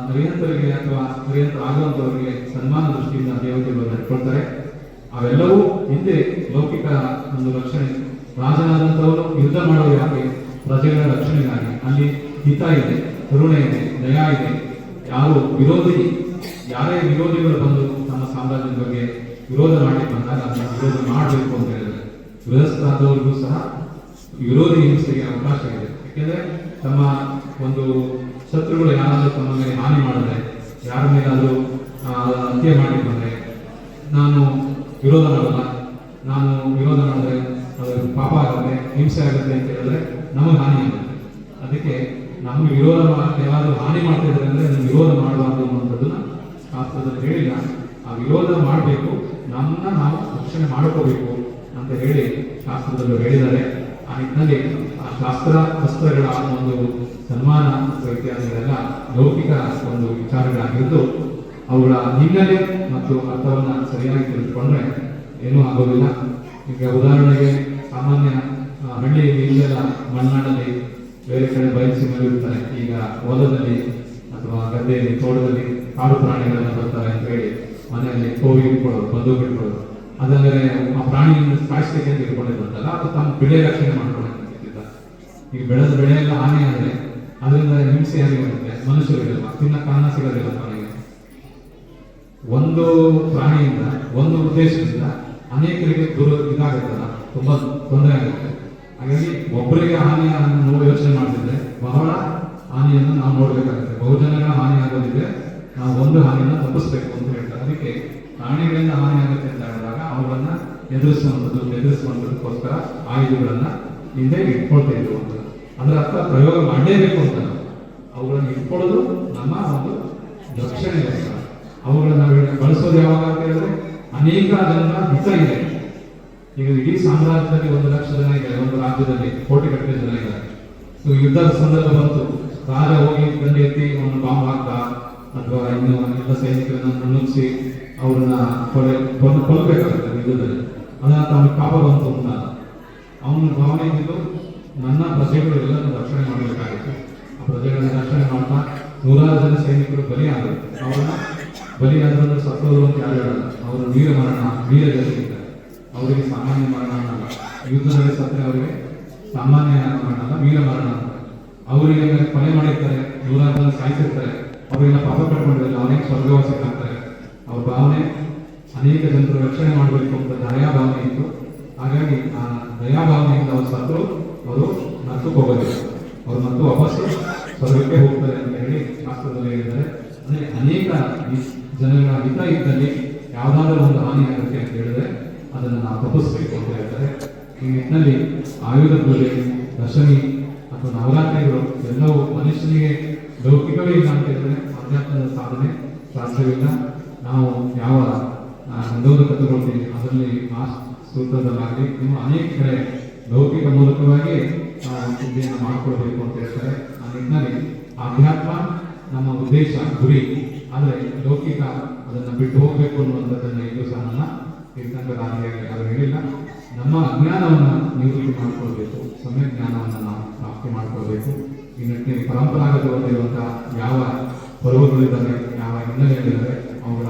ಅರಿಹಂತರಿಗೆ ಅಥವಾ ಅರಿಹಂತ ಆಗುವಂತವರಿಗೆ ಸನ್ಮಾನ ದೃಷ್ಟಿಯಿಂದ ದೇವತೆಗಳು ನಡ್ಕೊಳ್ತಾರೆ. ಅವೆಲ್ಲವೂ ಹಿಂದೆ ಲೌಕಿಕ ಒಂದು ರಕ್ಷಣೆ, ರಾಜನಾದಂಥವರು ಯುದ್ಧ ಮಾಡೋದು ಯಾಕೆ? ಪ್ರಜೆಗಳ ರಕ್ಷಣೆಗಾಗಿ. ಅಲ್ಲಿ ಹಿತ ಇದೆ, ಕರುಣೆ ಇದೆ, ದಯ ಇದೆ. ಯಾರೇ ವಿರೋಧಿಗಳು ಬಂದು ತಮ್ಮ ಸಾಮ್ರಾಜ್ಯದ ಬಗ್ಗೆ ವಿರೋಧ ಮಾಡಿ ಬಂದಾಗ ಅದನ್ನು ವಿರೋಧ ಮಾಡಬೇಕು ಅಂತ ಹೇಳಿದ್ರೆ ಗೃಹಸ್ಥರಾದವರಿಗೂ ಸಹ ವಿರೋಧಿ ಹಿಂಸೆಗೆ ಅವಕಾಶ ಇದೆ. ಯಾಕೆಂದ್ರೆ ತಮ್ಮ ಒಂದು ಶತ್ರುಗಳು ಯಾರಾದರೂ ತಮ್ಮ ಮೇಲೆ ಹಾನಿ ಮಾಡಿದ್ರೆ, ಯಾರ ಮೇಲಾದರೂ ಹತ್ಯೆ ಮಾಡಿ ಬಂದರೆ ನಾನು ವಿರೋಧ ಮಾಡಲ್ಲ, ನಾನು ವಿರೋಧ ಮಾಡಿದ್ರೆ ಅದು ಪಾಪ ಆಗುತ್ತೆ, ಹಿಂಸೆ ಆಗುತ್ತೆ ಅಂತ ಹೇಳಿದ್ರೆ ನಮಗೆ ಹಾನಿ ಆಗುತ್ತೆ. ಅದಕ್ಕೆ ನಮಗೆ ವಿರೋಧ ಯಾರಾದರೂ ಹಾನಿ ಮಾಡ್ತಾ ಇದ್ದಾರೆ ಅಂದರೆ ಅದನ್ನು ವಿರೋಧ ಮಾಡಬಾರ್ದು ಅನ್ನುವಂಥದ್ದನ್ನ ಶಾಸ್ತ್ರದಲ್ಲಿ ಹೇಳಿಲ್ಲ. ಆ ವಿರೋಧ ಮಾಡಬೇಕು, ನಮ್ಮನ್ನ ನಾವು ರಕ್ಷಣೆ ಮಾಡ್ಕೋಬೇಕು ಅಂತ ಹೇಳಿ ಶಾಸ್ತ್ರದಲ್ಲಿ ಹೇಳಿದ್ದಾರೆ. ಆ ನಿಟ್ಟಿನಲ್ಲಿ ಆ ಶಾಸ್ತ್ರ ಅಸ್ತ್ರಗಳ ಒಂದು ಸನ್ಮಾನ ಇತ್ಯಾದಿಗಳೆಲ್ಲ ಲೌಕಿಕ ಒಂದು ವಿಚಾರಗಳಾಗಿದ್ದು ಅವುಗಳ ಹಿನ್ನೆಲೆ ಮತ್ತು ಅರ್ಥವನ್ನು ಸರಿಯಾಗಿ ತಿಳಿದುಕೊಂಡ್ರೆ ಏನೂ ಆಗೋದಿಲ್ಲ. ಈಗ ಉದಾಹರಣೆಗೆ ಸಾಮಾನ್ಯ ಹಳ್ಳಿಯಲ್ಲಿ ಇಲ್ಲೆಲ್ಲ ಮಲೆನಾಡಲ್ಲಿ ಬೇರೆ ಕಡೆ ಬಯಲುಸೀಮೆಯಲ್ಲಿ ಇರ್ತಾರೆ. ಈಗ ಹೊಲದಲ್ಲಿ ಅಥವಾ ಗದ್ದೆಯಲ್ಲಿ, ತೋಟದಲ್ಲಿ ಕಾಡು ಪ್ರಾಣಿಗಳನ್ನ ಬರ್ತಾರೆ ಅಂತ ಹೇಳಿ ಮನೆಯಲ್ಲಿ ಕೋವಿ ಇಟ್ಕೊಳ್ಳೋದು, ಬಂದೂಕು ಇಟ್ಕೊಳ್ಳೋದು. ಅದಂದರೆ ಆ ಪ್ರಾಣಿಯನ್ನು ಸಾಯಿಸ್ಲಿಕ್ಕೆ ಅಂತ ಇಟ್ಕೊಂಡಿರುತ್ತಲ್ಲ, ಅದು ತಮ್ಮ ಬೆಳೆ ರಕ್ಷಣೆ ಮಾಡ್ಕೊಳ್ಳೋದಿದ್ದಾರೆ. ಈಗ ಬೆಳೆದ ಬೆಳೆ ಎಲ್ಲ ಹಾನಿ ಆದರೆ ಅದರಿಂದ ಹಿಂಸೆಯಾಗಿ ಬರುತ್ತೆ, ಮನುಷ್ಯರಿಗೆಲ್ಲ ತಿನ್ನಕ್ಕೆ ಅನ್ನ ಸಿಗೋದಿಲ್ಲ. ಪ್ರಾಣಿಗೆ ಒಂದು ಪ್ರಾಣಿಯಿಂದ ಒಂದು ಉದ್ದೇಶದಿಂದ ಅನೇಕರಿಗೆ ಇದಾಗುತ್ತಲ್ಲ, ತುಂಬಾ ತೊಂದರೆ ಆಗುತ್ತೆ. ಹಾಗಾಗಿ ಒಬ್ಬರಿಗೆ ಹಾನಿಯನ್ನು ಯೋಚನೆ ಮಾಡ್ತಿದ್ರೆ ಬಹಳ ಹಾನಿಯನ್ನು ನಾವು ನೋಡ್ಬೇಕಾಗುತ್ತೆ. ಬಹುಜನಗಳ ಹಾನಿ ಆಗೋದಿದ್ರೆ ನಾವು ಒಂದು ಹಾನಿಯನ್ನು ತಪ್ಪಿಸ್ಬೇಕು ಅಂತ ಹೇಳ್ತಾರೆ. ಅದಕ್ಕೆ ಪ್ರಾಣಿಗಳಿಂದ ಹಾನಿ ಆಗುತ್ತೆ ಅಂತ ಹೇಳಿದಾಗ ಅವುಗಳನ್ನ ಎದುರಿಸುವಂಥದಕ್ಕೋಸ್ಕರ ಆಯುಧಗಳನ್ನ ಹಿಂದೆ ಇಟ್ಕೊಳ್ತಾ ಇರುವಂಥದ್ದು. ಅದರ ಅರ್ಥ ಪ್ರಯೋಗ ಮಾಡಲೇಬೇಕು ಅಂತ. ಅವುಗಳನ್ನು ಇಟ್ಕೊಳ್ಳೋದು ನಮ್ಮ ಒಂದು ರಕ್ಷಣೆಗೋಸ್ಕರ. ಅವುಗಳನ್ನ ಬಳಸೋದು ಯಾವಾಗ ಅಂತ ಹೇಳಿದ್ರೆ ಅನೇಕ ಜನರ ಹಿತ ಇದೆ. ಈಗ ಇಡೀ ಸಾಮ್ರಾಜ್ಯದಲ್ಲಿ 1 ಲಕ್ಷ ಜನ ಇದ್ದಾರೆ, ಒಂದು ರಾಜ್ಯದಲ್ಲಿ ಕೋಟಿಗಟ್ಟಲೆ ಜನ ಇದ್ದಾರೆ. ಯುದ್ಧದ ಸಂದರ್ಭ ಬಂತು, ರಾಜ ಹೋಗಿ ಗಂಡು ಎತ್ತಿ ಒಂದು ಬಾಂಬ್ ಹಾಕ್ತ ಅಥವಾ ಇನ್ನು ಎಲ್ಲ ಸೈನಿಕರನ್ನ ನುಗ್ಗಿಸಿ ಅವ್ರನ್ನ ಕೊಲ್ಲಬೇಕಾಗುತ್ತೆ ಯುದ್ಧದಲ್ಲಿ. ಅದಂತ ಅವ್ನಿಗೆ ಪಾಪ ಬಂತು ಅಂತ ಅವನ ಭಾವನೆ ಇದ್ದು ನನ್ನ ಪ್ರಜೆಗಳು ಎಲ್ಲರನ್ನು ರಕ್ಷಣೆ ಮಾಡಬೇಕಾಗಿತ್ತು. ಆ ಪ್ರಜೆಗಳನ್ನ ರಕ್ಷಣೆ ಮಾಡ್ತಾ 100 ಜನ ಸೈನಿಕರು ಬಲಿಯಾದರು. ಅವ್ರನ್ನ ಬಲಿಯಾದ್ರೂ ಸತ್ತೋರು ಅಂತ ಯಾರು ಹೇಳಲ್ಲ. ಅವರು ವೀರ ಗತಿ ಇದ್ದಾರೆ. ಅವರಿಗೆ ಸಾಮಾನ್ಯ ಮರಣ ಅನ್ನಲ್ಲ, ಯುದ್ಧದಲ್ಲಿ ಸತ್ತರೆ ಅವರಿಗೆ ಸಾಮಾನ್ಯ ಮರಣ ಅಲ್ಲ, ವೀರ ಮರಣ ಅಂತ. ಅವರಿಗೆ ಕೊಲೆ ಮಾಡಿರ್ತಾರೆ, 100 ಜನ ಸಾಯಿಸಿರ್ತಾರೆ, ಅವರೆಲ್ಲ ಪಾಪ ಕಟ್ಕೊಂಡಿರಲ್ಲ, ಅನೇಕ ಸ್ವರ್ಗವಾಸಿಗಳಾಗ್ತಾರೆ. ಅವ್ರ ಭಾವನೆ ಅನೇಕ ಜನರು ರಕ್ಷಣೆ ಮಾಡಬೇಕು ಅಂತ ದಯಾಭಾವನೆ ಇತ್ತು. ಹಾಗಾಗಿ ಆ ದಯಾಭಾವನೆಯಿಂದ ಅವ್ರು ಸತ್ರು ಅವರು ನರ್ತಕ್ಕೆ ಹೋಗೋದಿಲ್ಲ, ಅವ್ರು ಮತ್ತು ವಾಪಸ್ಸು ಸ್ವರ್ಗಕ್ಕೆ ಹೋಗ್ತಾರೆ ಅಂತ ಹೇಳಿ ಶಾಸ್ತ್ರದಲ್ಲಿ ಹೇಳಿದ್ದಾರೆ. ಅಂದರೆ ಅನೇಕ ಜನಗಳ ಹಿತ ಇದ್ದಲ್ಲಿ ಯಾವುದಾದ್ರೂ ಒಂದು ಹಾನಿ ಆಗುತ್ತೆ ಅಂತ ಹೇಳಿದ್ರೆ ಅದನ್ನು ನಾವು ತಪ್ಪಿಸ್ಬೇಕು ಅಂತ ಹೇಳ್ತಾರೆ. ಈ ನಿಟ್ಟಿನಲ್ಲಿ ಆಯುಧ ಪೂಜೆ, ದಶಮಿ ಅಥವಾ ನವರಾತ್ರಿಗಳು ಎಲ್ಲವೂ ಮನುಷ್ಯನಿಗೆ ಲೌಕಿಕವೇ ಇಲ್ಲ ಅಂತ ಹೇಳಿದ್ರೆ ಅಧ್ಯಾತ್ಮದ ಸಾಧನೆ ಸಾಧ್ಯವಿಲ್ಲ. ನಾವು ಯಾವ ನಂದೋದಕ ತಗೊಳ್ತೀವಿ ಅದರಲ್ಲಿ ಆ ಸೂತ್ರದಲ್ಲಾಗಲಿ ಇನ್ನು ಅನೇಕ ಕಡೆ ಲೌಕಿಕ ಮೂಲಕವಾಗಿ ನಾವು ಸಿದ್ಧಿಯನ್ನು ಮಾಡಿಕೊಳ್ಬೇಕು ಅಂತ ಹೇಳ್ತಾರೆ. ಆ ನಿಟ್ಟಿನಲ್ಲಿ ಆಧ್ಯಾತ್ಮ ನಮ್ಮ ಉದ್ದೇಶ, ಗುರಿ. ಆದರೆ ಲೌಕಿಕ ಅದನ್ನು ಬಿಟ್ಟು ಹೋಗಬೇಕು ಅನ್ನುವಂಥದ್ದನ್ನು ಇದು ಸಹ ನನ್ನ ತೀರ್ಥಂಕರಾದಿಯಾಗಿ ಅವರು ಹೇಳಿಲ್ಲ. ನಮ್ಮ ಅಜ್ಞಾನವನ್ನು ನಿವೃತ್ತಿ ಮಾಡಿಕೊಳ್ಬೇಕು, ಸಮಯ ಜ್ಞಾನವನ್ನು ನಾವು ಪ್ರಾಪ್ತಿ ಮಾಡಿಕೊಳ್ಬೇಕು. ಈ ನಿಟ್ಟಿನಲ್ಲಿ ಪರಂಪರಾಗತವಾಗಿರುವಂತಹ ಯಾವ ಪರ್ವಗಳಿದ್ದಾವೆ, ಯಾವ ಹಿನ್ನೆಲೆಗಳಿದ್ದಾವೆ ಅವುಗಳ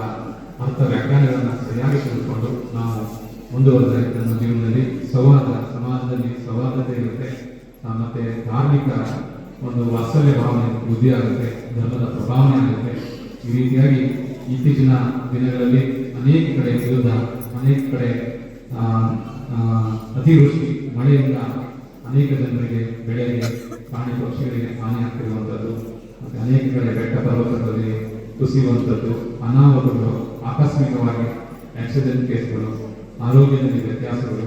ಅರ್ಥ ವ್ಯಾಖ್ಯಾನಗಳನ್ನು ಸರಿಯಾಗಿ ತಿಳಿದುಕೊಂಡು ನಾವು ಮುಂದುವರೆದರೆ ನಮ್ಮ ಜೀವನದಲ್ಲಿ ಸಮಾಜದಲ್ಲಿ ಸೌಹಾರ್ದತೆ ಇರುತ್ತೆ. ಮತ್ತೆ ಧಾರ್ಮಿಕ ಒಂದು ವಾತ್ಸಲ್ಯ ಭಾವನೆ ವೃದ್ಧಿ ಆಗುತ್ತೆ, ಧರ್ಮದ ಪ್ರಭಾವನೆ ಆಗುತ್ತೆ. ಈ ರೀತಿಯಾಗಿ ಇತ್ತೀಚಿನ ದಿನಗಳಲ್ಲಿ ಅನೇಕ ಕಡೆ ವಿರೋಧ, ಅನೇಕ ಕಡೆ ಅತಿವೃಷ್ಟಿ, ಮಳೆಯಿಂದ ಅನೇಕ ಜನರಿಗೆ ಬೆಳೆಗೆ, ಪ್ರಾಣಿ ಪಕ್ಷಿಗಳಿಗೆ ಹಾನಿ ಆಗ್ತಿರುವಂಥದ್ದು, ಮತ್ತು ಅನೇಕ ಕಡೆ ಬೆಟ್ಟ ಪರ್ವತಗಳಲ್ಲಿ ಕುಸಿಯುವಂಥದ್ದು, ಅನಾಹುತಗಳು, ಆಕಸ್ಮಿಕವಾಗಿ ಆಕ್ಸಿಡೆಂಟ್ ಕೇಸ್ಗಳು, ಆರೋಗ್ಯದಲ್ಲಿ ವ್ಯತ್ಯಾಸಗಳು,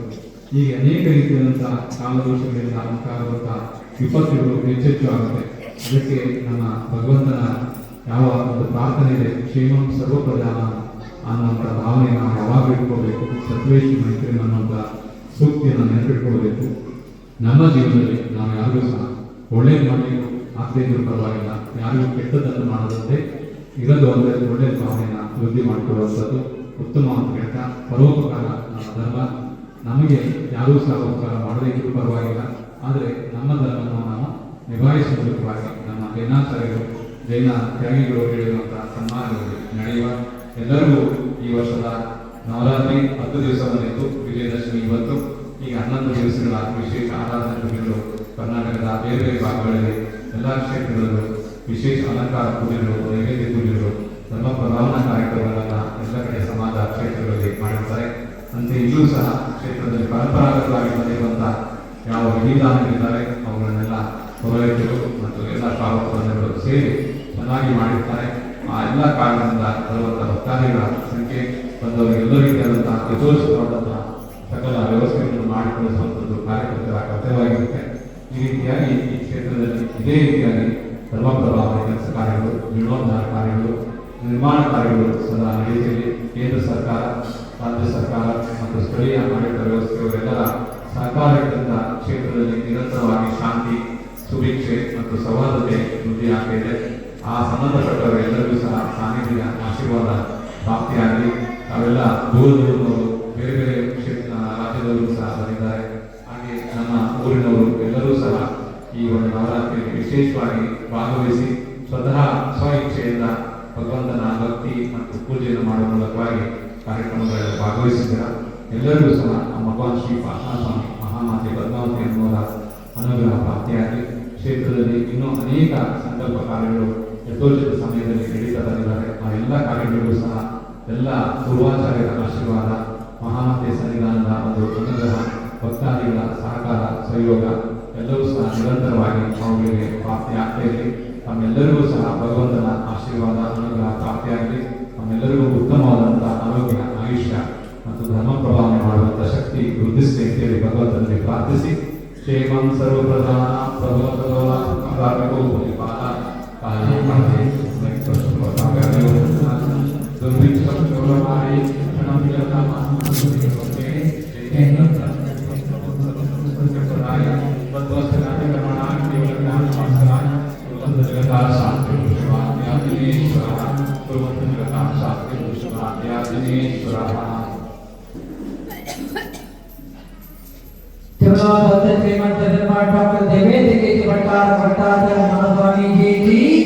ಹೀಗೆ ಅನೇಕ ರೀತಿಯಾದಂತಹ ಕಾಲದೋಷಗಳಿಂದ ಉಂಟಾಗುವಂತಹ ವಿಪತ್ತುಗಳು ಹೆಚ್ಚೆಚ್ಚು ಆಗುತ್ತೆ. ಅದಕ್ಕೆ ನಮ್ಮ ಭಗವಂತನ ಯಾವ ಒಂದು ಪ್ರಾರ್ಥನೆ ಇದೆ, ಕ್ಷೇಮಂ ಸರ್ವಪ್ರಧಾನ ಅನ್ನುವಂಥ ಭಾವನೆ ನಾವು ಯಾವಾಗ ಇಟ್ಕೋಬೇಕು. ಸತ್ವೇಶಿ ಮೈತ್ರಿ ಅನ್ನುವಂಥ ಸೂಕ್ತಿಯನ್ನು ನೆನಪಿಟ್ಕೊಳ್ಬೇಕು. ನಮ್ಮ ಜೀವನದಲ್ಲಿ ನಾವು ಯಾರಿಗೂ ಸಹ ಒಳ್ಳೇದು ಮಾಡಬೇಕು, ಆಗದೇ ಇದ್ರೂ ಪರವಾಗಿಲ್ಲ, ಯಾರಿಗೂ ಕೆಟ್ಟದ್ದನ್ನು ಮಾಡದಂತೆ ಇರೋದು ಅಂದರೆ ಒಳ್ಳೆಯ ಭಾವನೆಯನ್ನು ವೃದ್ಧಿ ಮಾಡಿಕೊಳ್ಳುವಂಥದ್ದು ಉತ್ತಮ ಅಂತ ಹೇಳ್ತಾ, ಪರೋಪಕಾರ ನಮ್ಮ ಧರ್ಮ. ನಮಗೆ ಯಾರೂ ಸಹ ಉಪಕಾರ ಮಾಡದೇ ಇದ್ರೂ ಪರವಾಗಿಲ್ಲ, ಆದರೆ ನಮ್ಮ ಧರ್ಮವನ್ನು ನಾವು ನಿಭಾಯಿಸುವ ಮೂಲಕವಾಗಿ ನಮ್ಮ ಜೈನಾಚಾರ್ಯರು ಜೈನ ತ್ಯಾಗಿಗಳು ಹೇಳಿರುವಂತಹ ಸನ್ಮಾನಗಳು ನಡೆಯುವ ಎಲ್ಲರಿಗೂ ಈ ವರ್ಷದ ನವರಾತ್ರಿ 10 ದಿವಸ ಬಂದಿತ್ತು, ವಿಜಯದಶಮಿ ಇವತ್ತು. ಈಗ 11 ದಿವಸಗಳ ವಿಶೇಷ ಆರಾಧನಾ ಪೂಜೆಗಳು ಕರ್ನಾಟಕದ ಬೇರೆ ಬೇರೆ ಭಾಗಗಳಲ್ಲಿ ಎಲ್ಲ ಕ್ಷೇತ್ರಗಳಲ್ಲೂ ವಿಶೇಷ ಅಲಂಕಾರ ಪೂಜೆಗಳು, ನೈವೇದ್ಯ ಪೂಜೆಗಳು, ಧರ್ಮ ಪ್ರಧಾನ ಕಾರ್ಯಕ್ರಮಗಳನ್ನ ಎಲ್ಲ ಕಡೆ ಸಮಾಜ ಕ್ಷೇತ್ರಗಳಲ್ಲಿ ಮಾಡಿರ್ತಾರೆ. ಅಂತೆ ಇಲ್ಲೂ ಸಹ ಕ್ಷೇತ್ರದಲ್ಲಿ ಪರಂಪರಾಗತವಾಗಿ ಬಂದಿರುವಂತಹ ಯಾವ ವಿಧಿವಿಧಾನಗಳಿದ್ದಾರೆ ಅವುಗಳನ್ನೆಲ್ಲ ಪುರೋಹಿತರು ಮತ್ತು ಎಲ್ಲ ಶ್ರಾವಕರು ಸೇರಿ ಚೆನ್ನಾಗಿ ಮಾಡಿರ್ತಾರೆ. ಆ ಎಲ್ಲ ಕಾರಣದಿಂದ ಬರುವಂತಹ ಭಕ್ತಾದಿಗಳ ಸಂಖ್ಯೆ ಬಂದವರಿಗೆ ಎಲ್ಲ ರೀತಿಯಾದಂತಹ ಯಥೋಚಿತವಾದಂತಹ ಸಕಲ ವ್ಯವಸ್ಥೆಗಳನ್ನು ಮಾಡಿಕೊಳ್ಳುವಂಥದ್ದು ಕಾರ್ಯಕರ್ತರ ಕರ್ತವ್ಯವಾಗಿರುತ್ತೆ. ಈ ರೀತಿಯಾಗಿ ಈ ಕ್ಷೇತ್ರದಲ್ಲಿ ಇದೇ ರೀತಿಯಾಗಿ ಧರ್ಮ ಪ್ರಭಾವ ಕೆಲಸ ಕಾರ್ಯಗಳು, ಜೀರ್ಣೋದ್ಧಾರ ಕಾರ್ಯಗಳು, ನಿರ್ಮಾಣ ಕಾರ್ಯಗಳು ಸದಾ ನಡೆಯುತ್ತಿದೆ. ಕೇಂದ್ರ ಸರ್ಕಾರ, ರಾಜ್ಯ ಸರ್ಕಾರ ಮತ್ತು ಸ್ಥಳೀಯ ಆಡಳಿತ ವ್ಯವಸ್ಥೆಯವರೆಲ್ಲರ ಸಹಕಾರದಿಂದ ಕ್ಷೇತ್ರದಲ್ಲಿ ನಿರಂತರವಾಗಿ ಶಾಂತಿ, ಸುಭಿಕ್ಷೆ ಮತ್ತು ಸೌಹಾರ್ದತೆ ವೃದ್ಧಿ ಆಗ್ತಿದೆ. ಆ ಸಂಬಂಧಪಟ್ಟವರೆಲ್ಲರಿಗೂ ಸಹ ಸಾನ್ನಿಧ್ಯ ಆಶೀರ್ವಾದ ಪ್ರಾಪ್ತಿಯಾಗಿ ಅವೆಲ್ಲ ದೂರದವರು ಬೇರೆ ಬೇರೆ ಕ್ಷೇತ್ರ ರಾಜ್ಯದವರು ಸಹ ಬಂದಿದ್ದಾರೆ. ಹಾಗೆ ನಮ್ಮ ಊರಿನವರು ಎಲ್ಲರೂ ಸಹ ಈ ಒಂದು ನವರಾತ್ರಿಯಲ್ಲಿ ವಿಶೇಷವಾಗಿ ಭಾಗವಹಿಸಿ ಸ್ವತಃ ಸ್ವ ಇಚ್ಛೆಯಿಂದ ಭಗವಂತನ ಭಕ್ತಿ ಮತ್ತು ಪೂಜೆಯನ್ನು ಮಾಡುವ ಮೂಲಕವಾಗಿ ಕಾರ್ಯಕ್ರಮಗಳಲ್ಲಿ ಭಾಗವಹಿಸಿದ್ದೀರ. ಎಲ್ಲರಿಗೂ ಸಹ ನಮ್ಮ ಭಗವಾನ್ ಶ್ರೀ ಪಾರ್ಶ್ವನಾಥ ಮಹಾಮಾತೆ ಪದ್ಮಾವತಿ ಅನ್ನುವರ ಅನುಗ್ರಹ ಪ್ರಾಪ್ತಿಯಾಗಿ ಕ್ಷೇತ್ರದಲ್ಲಿ ಇನ್ನೂ ಅನೇಕ ಸಂಕಲ್ಪ ಕಾರ್ಯಗಳು ಯಥೋಚಿತ ಸಮಯದಲ್ಲಿ ನಡೀತಾ ಬಂದಿದ್ದಾರೆ. ಆ ಎಲ್ಲ ಕಾರ್ಯಗಳಿಗೂ ಸಹ ಎಲ್ಲ ಪೂರ್ವಾಚಾರ್ಯರ ಆಶೀರ್ವಾದ, ಮಹಾಮಾತೆ ಸನ್ನಿಧಾನದ ಒಂದು ಅನುಗ್ರಹ, ಭಕ್ತಾದಿಗಳ ಸಹಕಾರ, ಸಹಯೋಗ ಎಲ್ಲರೂ ಸಹ ನಿರಂತರವಾಗಿ ಅವುಗಳಿಗೆ ಪ್ರಾಪ್ತಿಯಾಗ್ತಾ ಇರಲಿ. ತಮ್ಮೆಲ್ಲರಿಗೂ ಸಹ ಭಗವಂತನ ಆಶೀರ್ವಾದ, ಅನುಗ್ರಹ ಪ್ರಾಪ್ತಿಯಾಗಲಿ. ನಮ್ಮೆಲ್ಲರಿಗೂ ಉತ್ತಮವಾದಂತಹ ಆರೋಗ್ಯ, ಆಯುಷ್ಯ ಮತ್ತು ಧರ್ಮ ಪ್ರಭಾವನೆ ಮಾಡುವಂತಹ ಶಕ್ತಿ ವೃದ್ಧಿಸಲಿ ಅಂತೇಳಿ ಭಗವಂತನಲ್ಲಿ ಪ್ರಾರ್ಥಿಸಿ, ಕ್ಷೇಮಂ ಸರ್ವಪ್ರಧಾನ ಪ್ರಭುತ್ವ श्रीमंत डॉक्टर देवेंद्र के भट्टाचार्य महास्वामी जी की